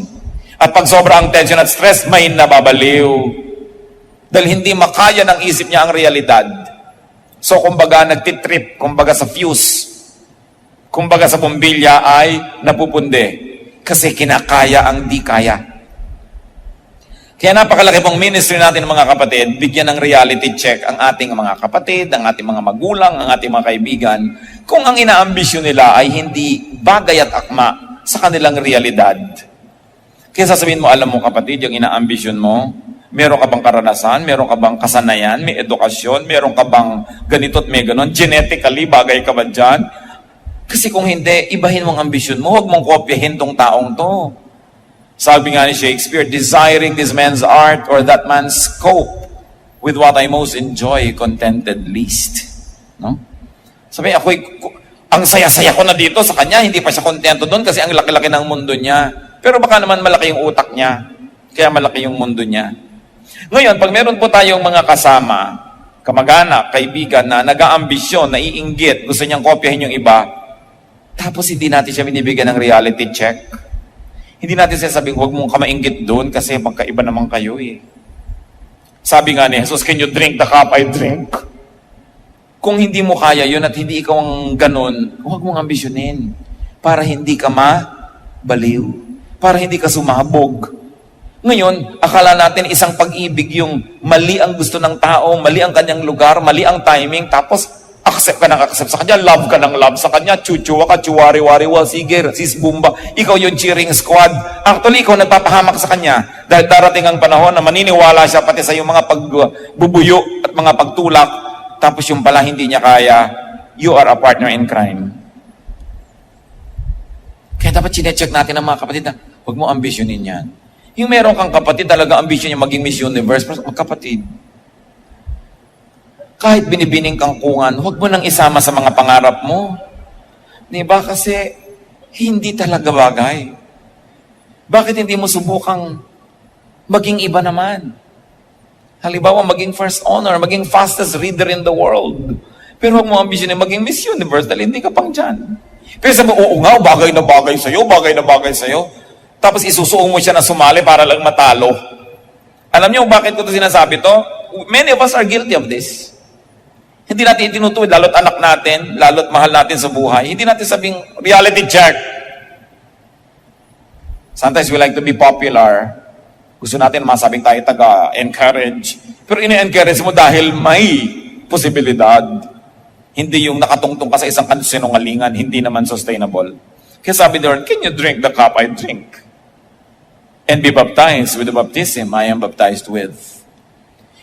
At pag sobra ang tension at stress, may nababaliw. Dahil hindi makaya ng isip niya ang realidad. So, kumbaga, nagtitrip, kumbaga sa fuse, kumbaga sa bombilya ay napupundi. Kasi kinakaya ang di kaya. Kaya napakalaki pong ministry natin mga kapatid, bigyan ng reality check ang ating mga kapatid, ang ating mga magulang, ang ating mga kaibigan, kung ang inaambisyon nila ay hindi bagay at akma sa kanilang realidad. Kaya sasabihin mo, alam mo kapatid, yung inaambisyon mo, meron ka bang karanasan, meron ka bang kasanayan, may edukasyon, meron ka bang ganito at may ganon, genetically, bagay ka ba dyan? Kasi kung hindi, ibahin mong ambisyon mo, huwag mong kopyahin tong taong to. Sabi nga ni Shakespeare, desiring this man's art or that man's scope with what I most enjoy, contented least. No? Sabi, ang saya-saya ko na dito sa kanya, hindi pa siya kontento doon kasi ang laki-laki ng mundo niya. Pero baka naman malaki yung utak niya, kaya malaki yung mundo niya. Ngayon, pag meron po tayong mga kasama, kamag-anak, kaibigan na nag-aambisyon, naiinggit, gusto niyang kopyahin yung iba, tapos hindi natin siya binibigyan ng reality check. Hindi natin sasabing, huwag mong kamainggit doon kasi magkaiba naman kayo Sabi nga ni Jesus, can you drink the cup I drink? Kung hindi mo kaya yun at hindi ikaw ang ganun, huwag mong ambisyonin para hindi ka mabaliw, para hindi ka sumabog. Ngayon, akala natin isang pag-ibig yung mali ang gusto ng tao, mali ang kanyang lugar, mali ang timing, tapos accept ka ng accept sa kanya, love ka ng love sa kanya, chuchuwa ka, chuwari-wari, sige, sis bumba, ikaw yung cheering squad. Actually, ikaw nagpapahamak sa kanya dahil darating ang panahon na maniniwala siya pati sa yung mga pagbubuyo at mga pagtulak, tapos yung pala hindi niya kaya, you are a partner in crime. Kaya dapat chinecheck natin ang mga kapatid na, huwag mo ambisyonin yan. Yung meron kang kapatid, talaga ambisyon niya maging Miss Universe, pero kapatid, kahit binibining kang kungan, huwag mo nang isama sa mga pangarap mo. Diba? Kasi hindi talaga bagay. Bakit hindi mo subukang maging iba naman? Halimbawa, maging first honor, maging fastest reader in the world. Pero huwag mo ambisyonin maging Miss Universe dahil hindi ka pang dyan. Pero sabi mo, oo nga, bagay na bagay sa'yo, bagay na bagay sa'yo. Tapos isusuong mo siya na sumali para lang matalo. Alam niyo bakit ko ito sinasabi to? Many of us are guilty of this. Hindi natin itinutuwid, lalo't anak natin, lalo't mahal natin sa buhay. Hindi natin sabing reality check. Sometimes we like to be popular. Gusto natin masabing tayo taga-encourage. Pero ini-encourage mo dahil may posibilidad. Hindi yung nakatungtong ka sa isang sinungalingan, hindi naman sustainable. Kaya sabi ni Lord, can you drink the cup I drink? And be baptized with the baptism I am baptized with.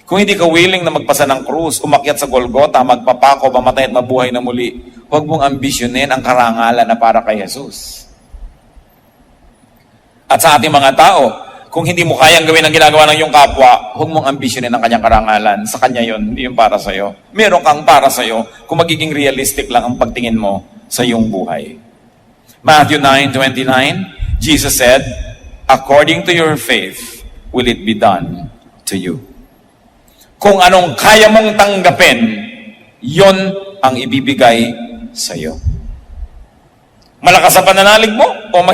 Kung hindi ka willing na magpasa ng krus, umakyat sa Golgota, magpapako, mamatay at mabuhay na muli, huwag mong ambisyonin ang karangalan na para kay Jesus. At sa ating mga tao, kung hindi mo kayang gawin ang ginagawa ng iyong kapwa, huwag mong ambisyonin ang kanyang karangalan. Sa kanya yon, hindi yung para sa'yo. Meron kang para sa'yo kung magiging realistic lang ang pagtingin mo sa iyong buhay. Matthew 9:29, Jesus said, according to your faith, will it be done to you. Kung anong kaya mong tanggapin, yon ang ibibigay sa iyo. Malakas sa pananalig mo, o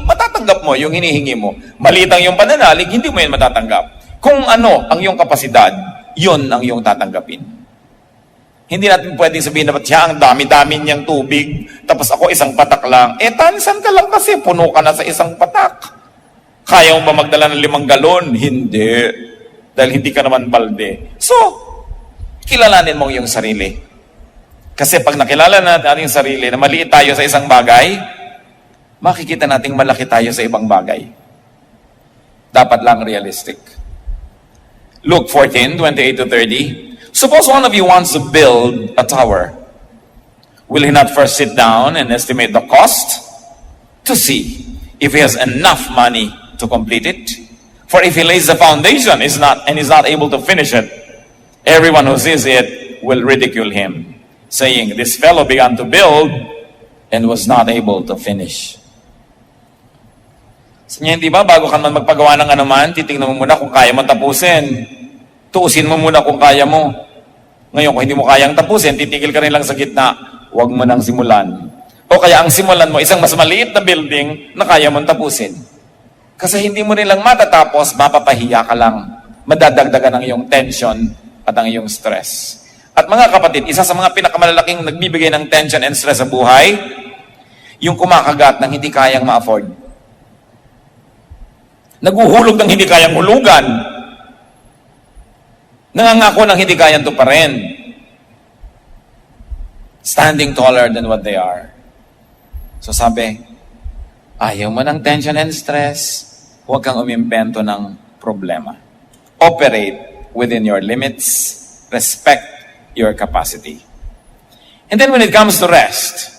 matatanggap mo yung hinihingi mo. Maliit ang iyong pananalig, hindi mo yan matatanggap. Kung ano ang iyong kapasidad, yon ang iyong tatanggapin. Hindi natin pwedeng sabihin na siya ang dami-dami niyang tubig, tapos ako isang patak lang. Tansan ka lang kasi, puno ka na sa isang patak. Kaya mo ba magdala ng 5 galon? Hindi. Dahil hindi ka naman balde. So, kilalanin mo yung sarili. Kasi pag nakilala natin ating sarili na maliit tayo sa isang bagay, makikita nating malaki tayo sa ibang bagay. Dapat lang realistic. Luke 14:28-30. Suppose one of you wants to build a tower. Will he not first sit down and estimate the cost to see if he has enough money to complete it. For if he lays the foundation is not able to finish it, everyone who sees it will ridicule him, saying, this fellow began to build and was not able to finish. Sa niya, hindi ba, bago ka man magpagawa ng anuman, titingnan mo muna kung kaya mo tapusin. Tuusin mo muna kung kaya mo. Ngayon, kung hindi mo kayang tapusin, titigil ka rin lang sa gitna, huwag mo nang simulan. O kaya ang simulan mo, isang mas maliit na building na kaya mong tapusin. Kasi hindi mo rin lang matatapos, mapapahiya ka lang. Madadagdagan ang iyong tension at ang iyong stress. At mga kapatid, isa sa mga pinakamalalaking nagbibigay ng tension and stress sa buhay, yung kumakagat ng hindi kayang ma-afford. Naguhulog ng hindi kayang hulugan. Nangangako ng hindi kayang tuparin. Standing taller than what they are. So sabi, ayaw mo ng tension and stress, huwag kang umimpento ng problema. Operate within your limits. Respect your capacity. And then when it comes to rest,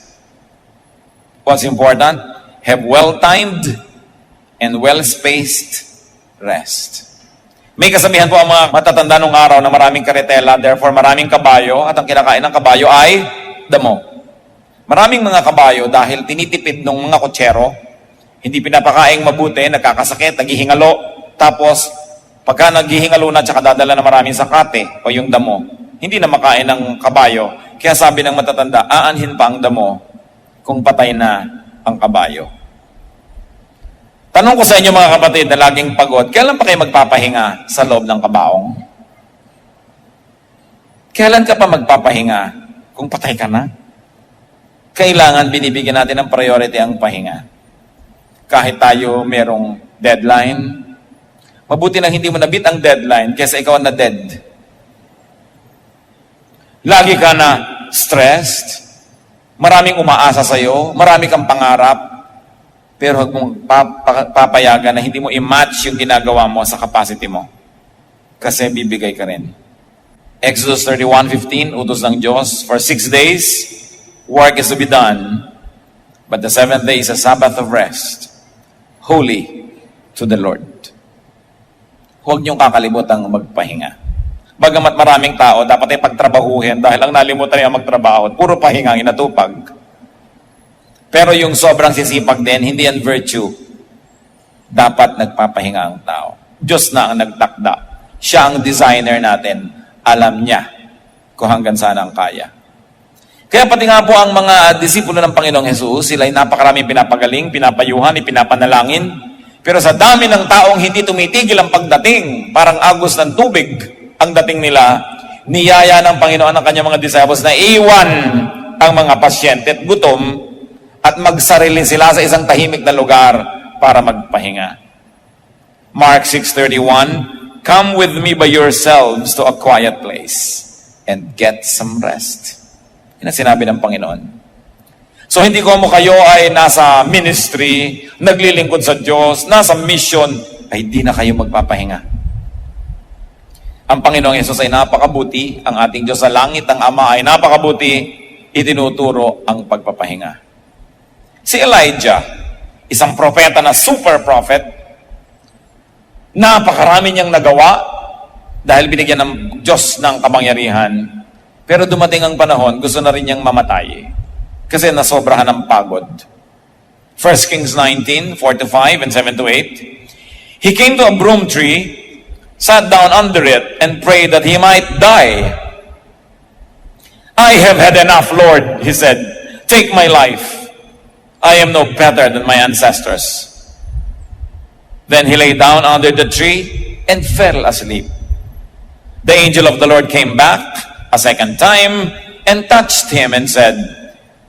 what's important? Have well-timed and well-spaced rest. May kasabihan po ang mga matatanda nung araw na maraming karetela, therefore maraming kabayo, at ang kinakain ng kabayo ay damo. Maraming mga kabayo dahil tinitipid ng mga kotsero, hindi pinapakaing mabuti, nagkakasakit, naghihingalo, tapos pagka naghihingalo na tsaka dadala na maraming sakate o yung damo, hindi na makain ng kabayo. Kaya sabi ng matatanda, aanhin pa ang damo kung patay na ang kabayo. Tanong ko sa inyo mga kapatid na laging pagod, kailan pa kayo magpapahinga sa loob ng kabaong? Kailan ka pa magpapahinga kung patay ka na? Kailangan binibigyan natin ng priority ang pahinga. Kahit tayo merong deadline, mabuti nang hindi mo nabit ang deadline kaysa ikaw na dead. Lagi ka na stressed, maraming umaasa sa'yo, marami kang pangarap, pero huwag mong papayagan na hindi mo i-match yung ginagawa mo sa capacity mo. Kasi bibigay ka rin. Exodus 31:15, utos ng Diyos, for 6 days, work is to be done, but the 7th day is a Sabbath of rest, holy to the Lord. Huwag niyong kakalimutan magpahinga. Bagamat maraming tao, dapat ay pagtrabahuhin dahil ang nalimutan niya magtrabaho, puro pahinga ang inatupag. Pero yung sobrang sisipag din, hindi yan virtue. Dapat nagpapahinga ang tao. Diyos na ang nagtakda. Siya ang designer natin. Alam niya kung hanggang saan ang kaya. Kaya pati nga po ang mga disipulo ng Panginoong Jesus, sila ay napakaraming pinapagaling, pinapayuhan, ipinapanalangin. Pero sa dami ng taong hindi tumitigil ang pagdating, parang agos ng tubig ang dating nila, niyaya ng Panginoon ang kanyang mga disciples na iwan ang mga pasyente at gutom at magsarili sila sa isang tahimik na lugar para magpahinga. Mark 6:31, come with me by yourselves to a quiet place and get some rest. Yan ang sinabi ng Panginoon. So hindi ko mo kayo ay nasa ministry, naglilingkod sa Diyos, nasa mission, ay di na kayo magpapahinga. Ang Panginoong Yesus ay napakabuti, ang ating Diyos sa langit, ang Ama ay napakabuti, itinuturo ang pagpapahinga. Si Elijah, isang propeta na super prophet, napakarami niyang nagawa dahil binigyan ng Diyos ng kapangyarihan. Pero dumating ang panahon, gusto na rin niyang mamatay kasi nasobrahan ng pagod. 1 Kings 19, 4-5 and 7-8. He came to a broom tree, sat down under it, and prayed that he might die. I have had enough, Lord, he said. Take my life. I am no better than my ancestors. Then he lay down under the tree and fell asleep. The angel of the Lord came back a second time and touched him and said,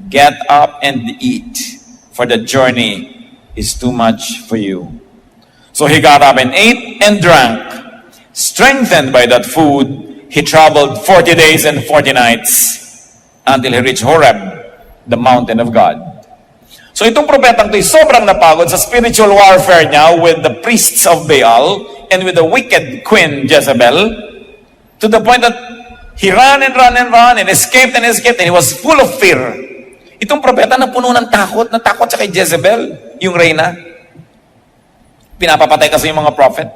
get up and eat, for the journey is too much for you. So he got up and ate and drank. Strengthened by that food, he traveled 40 days and 40 nights until he reached Horeb, the mountain of God. So itong propetang ito ay sobrang napagod sa spiritual warfare niya with the priests of Baal and with the wicked queen Jezebel, to the point that he ran and escaped and he was full of fear. Itong propeta na puno ng takot, natakot siya kay Jezebel, yung reyna. Pinapapatay kasi yung mga prophet.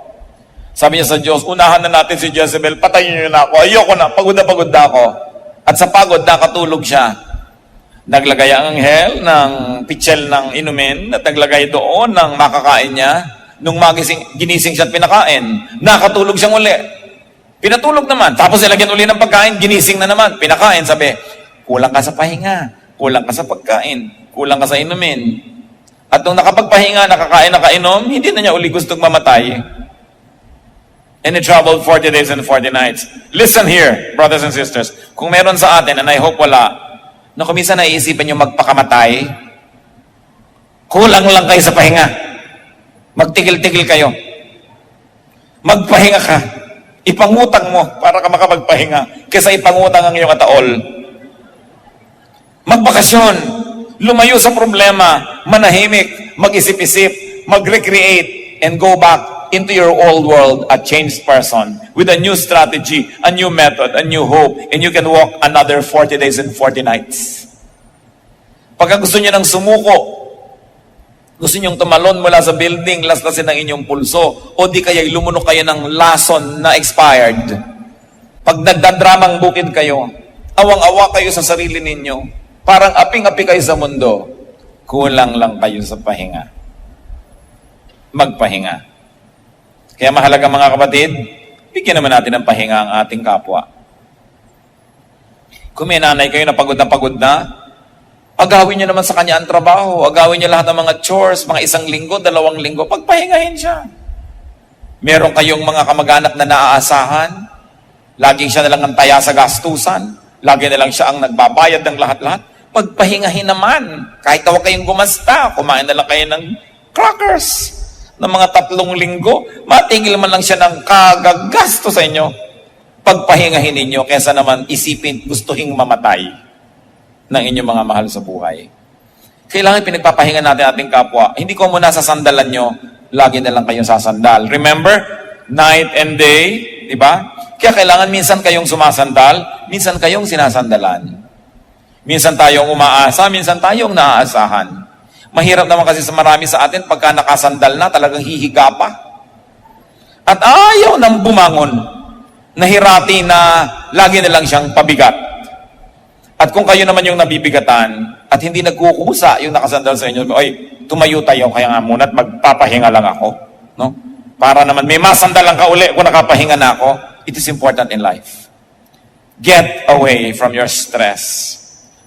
Sabi niya sa Diyos, unahan na natin si Jezebel, patayin niyo na ako. Ayoko na, pagod na ako. At sa pagod, nakatulog siya. Naglagay ang anghel ng pitchel ng inumin at naglagay doon ng makakain niya. Nung ginising siya at pinakain, nakatulog siyang uli. Pinatulog naman. Tapos nilagyan uli ng pagkain, ginising na naman. Pinakain, sabi, kulang ka sa pahinga, kulang ka sa pagkain, kulang ka sa inumin. At nung nakapagpahinga, nakakain, nakainom, hindi na niya uli gustong mamatay. And he traveled 40 days and 40 nights. Listen here, brothers and sisters. Kung meron sa atin, and I hope wala, na kung minsan naiisipan nyo magpakamatay, kulang lang kayo sa pahinga. Magtigil-tigil kayo. Magpahinga ka. Ipangutang mo para ka makapagpahinga kaysa ipangutang ang iyong ataol. Magbakasyon. Lumayo sa problema. Manahimik. Mag-isip-isip. Mag-recreate. And go back into your old world a changed person with a new strategy, a new method, a new hope, and you can walk another 40 days and 40 nights. Pagka gusto niyo ng sumuko, gusto niyong tumalon mula sa building, laslasin ang inyong pulso, o di kaya lumunok kayo ng lason na expired. Pag nagdadramang bukid kayo, awang-awa kayo sa sarili ninyo, parang aping-api kayo sa mundo, kulang lang kayo sa pahinga. Magpahinga. Kaya mahalaga mga kapatid, bigyan naman natin ng pahinga ang ating kapwa. Kung may nanay kayo na pagod na, agawin niyo naman sa kanya ang trabaho, agawin niyo lahat ng mga chores, mga 1 linggo, 2 linggo, pagpahingahin siya. Meron kayong mga kamag-anak na naaasahan, laging siya na lang ang taya sa gastusan, lagi na lang siya ang nagbabayad ng lahat-lahat, pagpahingahin naman. Kahit huwag kayong gumasta, kumain na lang kayo ng crackers ng mga 3 linggo, matigil man lang siya ng kagagasto sa inyo. Pagpahingahin ninyo, kesa naman isipin, gustuhing mamatay ng inyong mga mahal sa buhay. Kailangan pinagpapahinga natin ating kapwa. Hindi ko muna sasandalan nyo, lagi na lang kayong sasandal. Remember, night and day, di ba? Kaya kailangan minsan kayong sumasandal, minsan kayong sinasandalan. Minsan tayong umaasa, minsan tayong naaasahan. Mahirap naman kasi sa marami sa atin, pagka nakasandal na, talagang hihiga pa. At ayaw nang bumangon. Nahirati na lagi na lang siyang pabigat. At kung kayo naman yung nabibigatan, at hindi nagkukusa yung nakasandal sa inyo, ay, tumayo tayo, kaya nga muna at magpapahinga lang ako. No? Para naman may masandalan ka uli kung nakapahinga na ako. It is important in life. Get away from your stress,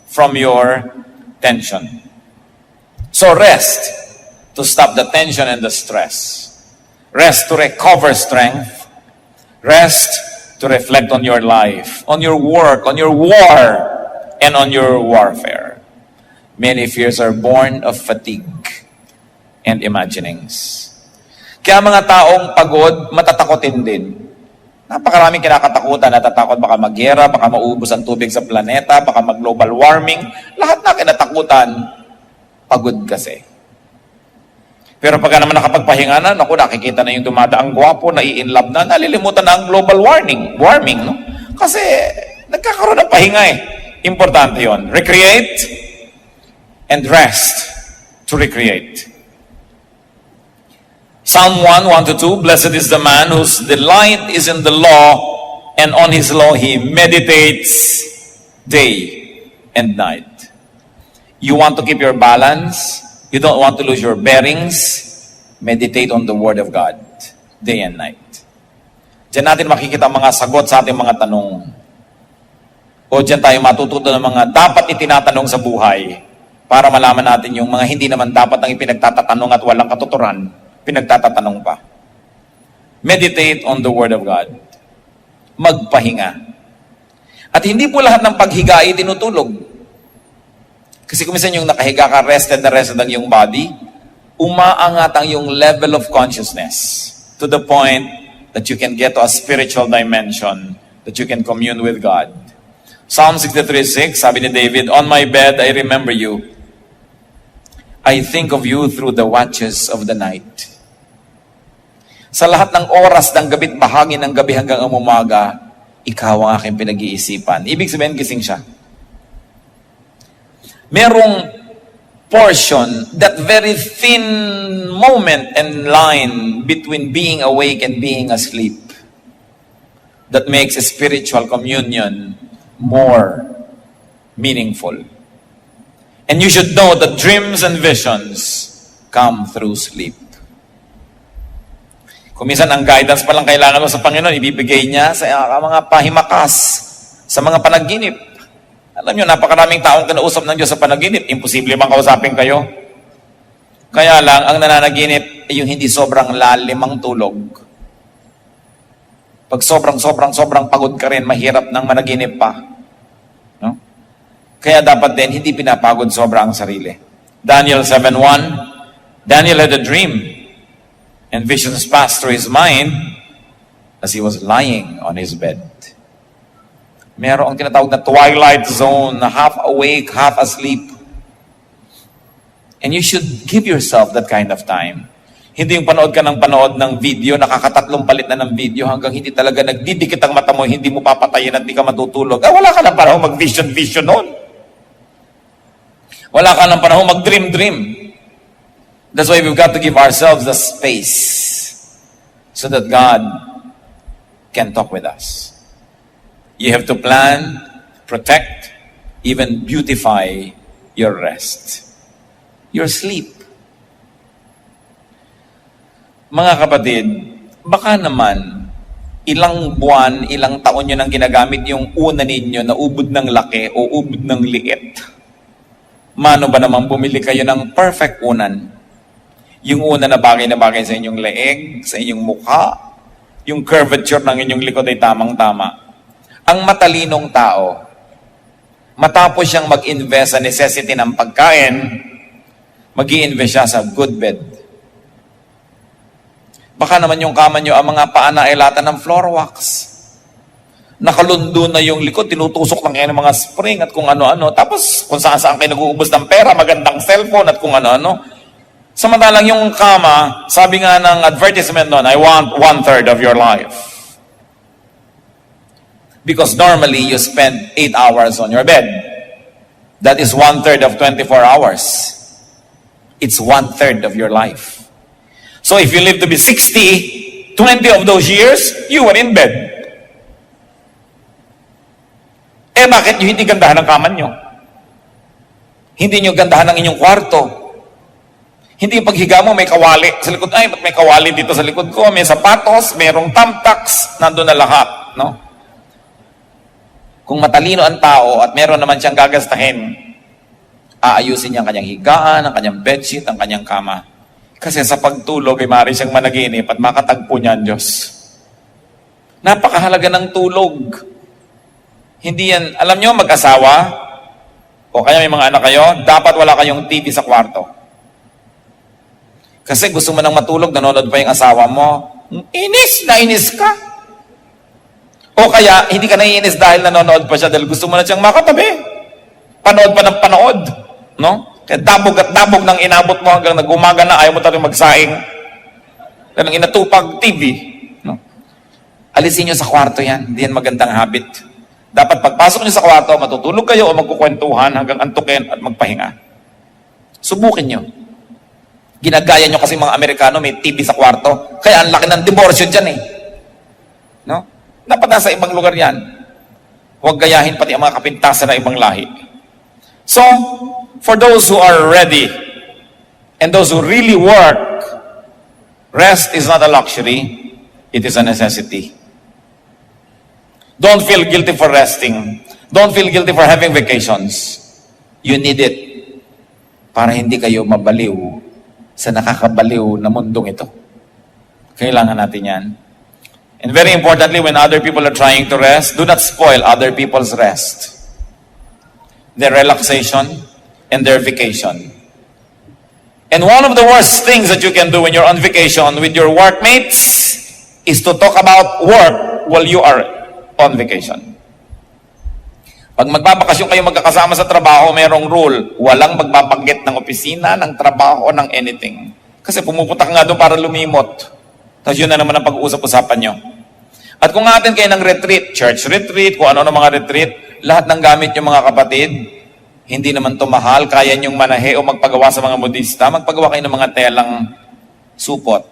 from your tension. So rest to stop the tension and the stress. Rest to recover strength. Rest to reflect on your life, on your work, on your war, and on your warfare. Many fears are born of fatigue and imaginings. Kaya mga taong pagod, matatakotin din. Napakaraming kinakatakutan, natatakot baka magyera, baka maubos ang tubig sa planeta, baka mag-global warming. Lahat na kinatakutan, pagod kasi. Pero pagka naman nakapagpahinga na, naku, nakikita na yung dumadaang gwapo, nai-inlove na, nalilimutan na ang global warming, no? Kasi nagkakaroon ng pahinga eh. Importante yon. Recreate and rest to recreate. Psalm 1:1-2, Blessed is the man whose delight is in the law, and on his law he meditates day and night. You want to keep your balance, you don't want to lose your bearings, meditate on the Word of God, day and night. Diyan natin makikita ang mga sagot sa ating mga tanong. O diyan tayo matututo ng mga dapat itinatanong sa buhay para malaman natin yung mga hindi naman dapat ang ipinagtatatanong at walang katuturan, pinagtatatanong pa. Meditate on the Word of God. Magpahinga. At hindi po lahat ng paghiga ay tinutulog. Kasi kung minsan yung nakahiga ka, rested ang yung body, umaangat ang yung level of consciousness to the point that you can get to a spiritual dimension, that you can commune with God. Psalm 63:6, sabi ni David, On my bed I remember you. I think of you through the watches of the night. Sa lahat ng oras ng gabi't bahagi ng gabi hanggang ang umaga, ikaw ang aking pinag-iisipan. Ibig sabihin, gising siya. Merong portion, that very thin moment and line between being awake and being asleep, that makes a spiritual communion more meaningful. And you should know that dreams and visions come through sleep. Kung minsan ang guidance pa lang kailangan mo sa Panginoon, ibibigay niya sa mga pahimakas, sa mga panaginip. Alam niyo, napakaraming taong kinausap ng Diyos sa panaginip. Imposible bang kausapin kayo? Kaya lang, ang nananaginip ay yung hindi sobrang lalimang tulog. Pag sobrang pagod ka rin, mahirap nang managinip pa. No? Kaya dapat din, hindi pinapagod sobra ang sarili. Daniel 7:1, Daniel had a dream, and visions passed through his mind as he was lying on his bed. Merong tinatawag na twilight zone, na half awake, half asleep. And you should give yourself that kind of time. Hindi yung panood ka ng panood ng video, nakakatatlong palit na ng video hanggang hindi talaga nagdidikit ang mata mo, hindi mo papatayin at di ka matutulog. Wala ka ng panahon mag-vision noon. Wala ka ng panahon mag-dream. That's why we've got to give ourselves the space so that God can talk with us. You have to plan, protect, even beautify your rest. Your sleep. Mga kapatid, baka naman ilang buwan, ilang taon nyo nang ginagamit yung una ninyo na ubod ng laki o ubod ng liit. Mano ba naman bumili kayo ng perfect unan? Yung una na bagay sa inyong leeg, sa inyong mukha, yung curvature ng inyong likod ay tamang-tama. Ang matalinong tao, matapos siyang mag-invest sa necessity ng pagkain, mag-i-invest siya sa good bed. Baka naman yung kama nyo, ang mga paa na ay lata ng floor wax. Nakalundo na yung likod, tinutusok lang kayo ng mga spring at kung ano-ano. Tapos kung saan-saan kayo nag-uubos ng pera, magandang cellphone at kung ano-ano. Samantalang yung kama, sabi nga ng advertisement noon, I want 1/3 of your life. Because normally, you spend 8 hours on your bed. That is 1/3 of 24 hours. It's 1/3 of your life. So if you live to be 60, 20 of those years, you were in bed. Bakit nyo hindi gandahan ang kama nyo? Hindi nyo gandahan ang inyong kwarto. Hindi yung paghiga mo, may kawali sa likod. Ay, ba't may kawali dito sa likod ko? May sapatos, mayroong thumbtacks, nandun na lahat. No? Kung matalino ang tao at meron naman siyang gagastahin, aayusin niya ang kanyang higaan, ang kanyang bedsheet, ang kanyang kama. Kasi sa pagtulog ay maaari siyang managinip at makatagpo niya ang Diyos. Napakahalaga ng tulog. Hindi yan, alam niyo, mag-asawa, o kaya may mga anak kayo, dapat wala kayong TV sa kwarto. Kasi gusto mo nang matulog, nanonood pa yung asawa mo, inis ka. O kaya, hindi ka naiinis dahil nanonood pa siya, dahil gusto mo na siyang makatabi. Panood pa ng panood. No? Kaya dabog at dabog nang inabot mo hanggang nag-umaga na, ayaw mo talagang magsaing. Dahil ang inatupag TV. No? Alisin nyo sa kwarto yan. Hindi yan magandang habit. Dapat pagpasok nyo sa kwarto, matutulog kayo o magkukwentuhan hanggang antukin at magpahinga. Subukin nyo. Ginagaya nyo kasi mga Amerikano may TV sa kwarto. Kaya ang laki ng diborsyo dyan eh. No? Dapat nasa ibang lugar yan. Huwag gayahin pati ang mga kapintasan na ibang lahi. So, for those who are ready and those who really work, rest is not a luxury, it is a necessity. Don't feel guilty for resting. Don't feel guilty for having vacations. You need it para hindi kayo mabaliw sa nakakabaliw na mundong ito. Kailangan natin yan. And very importantly, when other people are trying to rest, do not spoil other people's rest. Their relaxation and their vacation. And one of the worst things that you can do when you're on vacation with your workmates is to talk about work while you are on vacation. Pag magbabakasyon kayo magkakasama sa trabaho, mayroong rule, walang magbabanggit ng opisina, ng trabaho, o ng anything. Kasi pumupunta ka nga doon para lumimot. Tapos yun na naman ang pag-uusap-usapan nyo. At kung atin kayo ng retreat, church retreat, kung ano ng mga retreat, lahat ng gamit yung mga kapatid, Hindi naman to mahal, kaya niyong manahe o magpagawa sa mga modista, magpagawa kayo ng mga telang supot.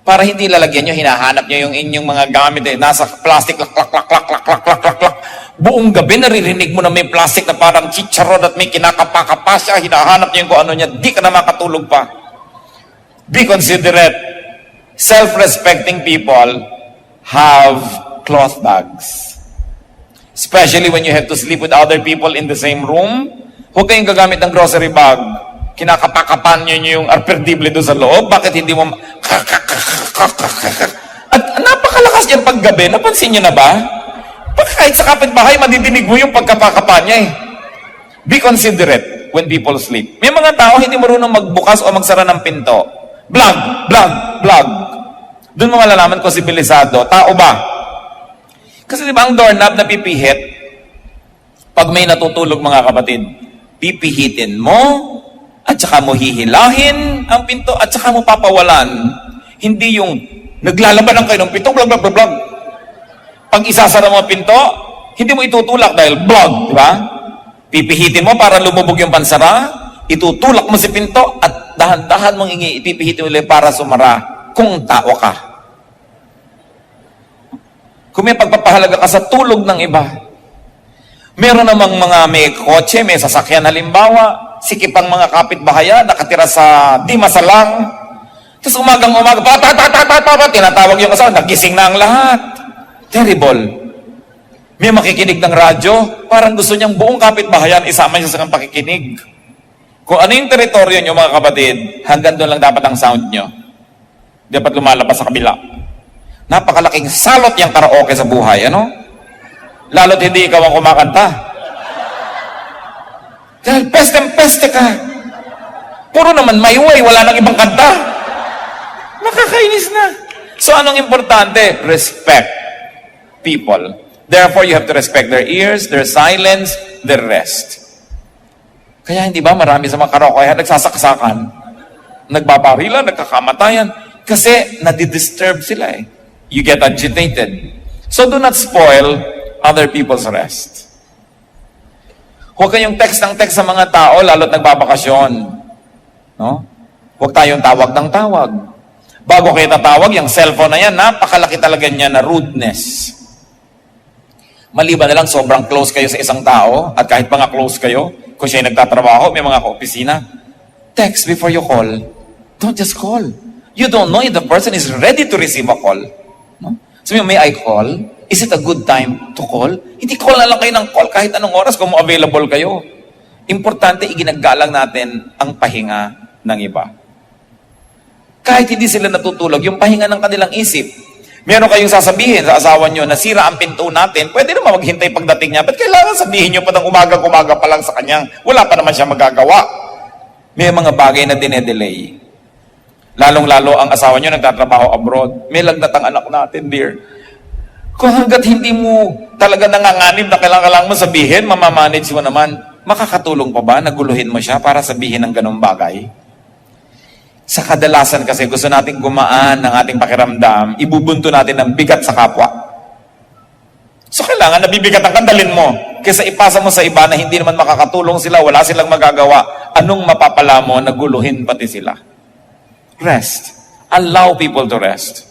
Para hindi lalagyan nyo, hinahanap nyo yung inyong mga gamit, nasa plastic, lak, lak, lak, lak, lak, lak, lak, lak, lak. Buong gabi, naririnig mo na may plastic na parang chicharon at may kinakapa-kapa siya, hinahanap nyo yung kung ano niya, di ka na makatulog pa. Be considerate. Self-respecting people have cloth bags. Especially when you have to sleep with other people in the same room, huwag kayong gagamit ng grocery bag. Kinakapakapan nyo yung arperdible doon sa loob. Bakit hindi mo... At napakalakas yan paggabi. Napansin nyo na ba? Kahit sa kapitbahay, madidinig mo yung pagkapakapan niya eh. Be considerate when people sleep. May mga tao hindi marunong magbukas o magsara ng pinto. Blag, blag, blag. Doon mo malalaman kung sibilisado. Tao ba? Kasi di ba ang doorknob na pipihit, pag may natutulog mga kapatid, pipihitin mo, at saka mo hihilahin ang pinto, at saka mo papawalan. Hindi yung naglalaban kayo ng pinto, blag, blag, blag, blag. Pag isasara mo ang pinto, hindi mo itutulak dahil blag, di ba? Pipihitin mo para lumubog yung pansara, itutulak mo si pinto, at dahan-dahan mong ipipihitin ulit para sumara kung tao ka. Kung may pagpapahalaga ka sa tulog ng iba. Meron namang mga may kotse, may sasakyan halimbawa, sikip ang mga kapitbahaya, nakatira sa di masalang. Tapos umagang-umaga, tinatawag yung asawa, nagising na ang lahat. Terrible. May makikinig ng radyo, parang gusto niyang buong kapitbahayan, isama niya sa kang pakikinig. Kung ano yung teritoryo niyo mga kapatid, hanggang doon lang dapat ang sound niyo. Dapat lumalabas sa kabila. Napakalaking salot yung karaoke sa buhay, ano? Lalo't hindi ikaw ang kumakanta. Dahil peste ka. Puro naman mayway, wala nang ibang kanta. Nakakainis na. So anong importante? Respect people. Therefore, you have to respect their ears, their silence, their rest. Kaya hindi ba marami sa mga karaoke nagsasaksakan, nagbabarilan, nagkakamatayan, kasi nadidisturb sila eh. You get agitated. So do not spoil other people's rest. Huwag kayong text ng text sa mga tao, lalo't nagbabakasyon. No? Huwag tayong tawag ng tawag. Bago kayo tatawag, yung cellphone na yan, napakalaki talaga niya na rudeness. Maliban na lang, sobrang close kayo sa isang tao, at kahit mga close kayo, kung siya'y nagtatrabaho, may mga kaopisina, text before you call. Don't just call. You don't know if the person is ready to receive a call. No? Sabi mo, may I call? Is it a good time to call? Hindi call na lang kayo ng call kahit anong oras kung available kayo. Importante, iginagalang natin ang pahinga ng iba. Kahit hindi sila natutulog, yung pahinga ng kanilang isip. Meron kayong sasabihin sa asawa nyo, nasira ang pinto natin, pwede naman maghintay pagdating niya. Ba't kailangan sabihin nyo pa ng umaga-umaga pa lang sa kanyang? Wala pa naman siya magagawa. May mga bagay na dinedelay. Lalong-lalo ang asawa nyo nagtatrabaho abroad. May lagnat ang anak natin, dear. Kung hanggat hindi mo talaga nanganganib na kailangan mo sabihin, mamamanage mo naman, makakatulong pa ba? Naguluhin mo siya para sabihin ng ganong bagay? Sa kadalasan kasi gusto nating gumaan ng ating pakiramdam, ibubunto natin ng bigat sa kapwa. So kailangan nabibigat ang kandalin mo kaysa ipasa mo sa iba na hindi naman makakatulong sila, wala silang magagawa. Anong mapapala mo? Naguluhin pati sila. Rest. Allow people to rest.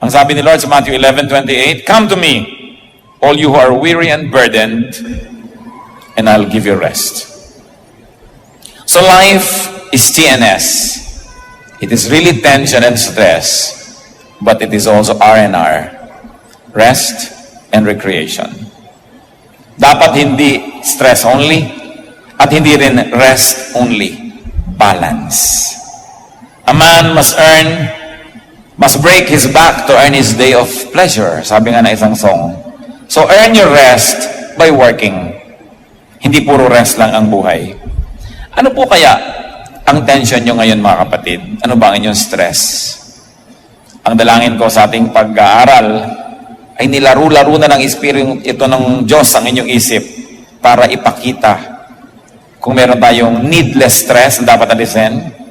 Ang sabi ni Lord sa Matthew 11:28, "Come to me, all you who are weary and burdened, and I'll give you rest." So life is TNS. It is really tension and stress, but it is also R&R. Rest and recreation. Dapat hindi stress only, at hindi rin rest only. Balance. A man must break his back to earn his day of pleasure. Sabi nga na isang song. So earn your rest by working. Hindi puro rest lang ang buhay. Ano po kaya ang tension nyo ngayon mga kapatid? Ano ba ang inyong stress? Ang dalangin ko sa ating pag-aaral ay nilaro-laro na ng Espiritu ito ng Diyos ang inyong isip para ipakita kung meron tayong needless stress na dapat alisin.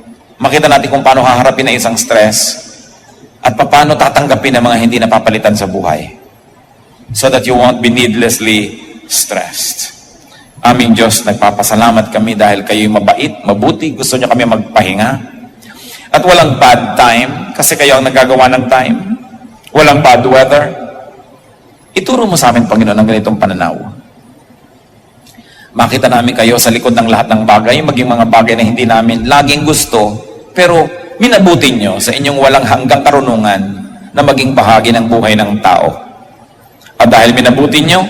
Makita natin kung paano haharapin na isang stress at paano tatanggapin ang mga hindi napapalitan sa buhay so that you won't be needlessly stressed. Aming Diyos, nagpapasalamat kami dahil kayo'y mabait, mabuti, gusto niyo kami magpahinga. At walang bad time, kasi kayo ang nagagawa ng time. Walang bad weather. Ituro mo sa amin, Panginoon, ang ganitong pananaw. Makita namin kayo sa likod ng lahat ng bagay, maging mga bagay na hindi namin laging gusto, pero minabuti nyo sa inyong walang hanggang karunungan na maging bahagi ng buhay ng tao. At dahil minabuti nyo,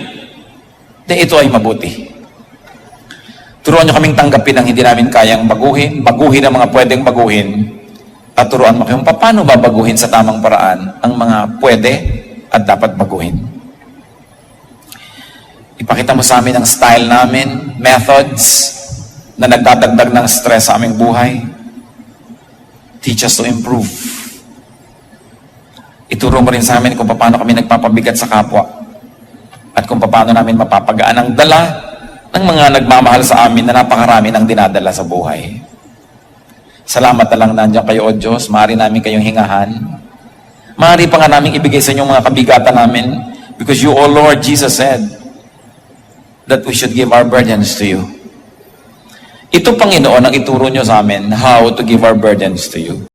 ito ay mabuti. Turuan nyo kaming tanggapin ang hindi namin kayang baguhin ang mga pwedeng baguhin, at turuan mo kayong paano babaguhin sa tamang paraan ang mga pwede at dapat baguhin. Ipakita mo sa amin ang style namin, methods na nagdadagdag ng stress sa aming buhay. Teach us to improve. Ituro mo rin sa amin kung paano kami nagpapabigat sa kapwa at kung paano namin mapapagaan ang dala ng mga nagmamahal sa amin na napakarami ng dinadala sa buhay. Salamat na lang nandiyan kayo, O Diyos. Maaari namin kayong hingahan. Maaari pa nga namin ibigay sa inyong mga kabigatan namin because you, O Lord, Jesus said that we should give our burdens to you. Ito, Panginoon, ang ituro nyo sa amin how to give our burdens to you.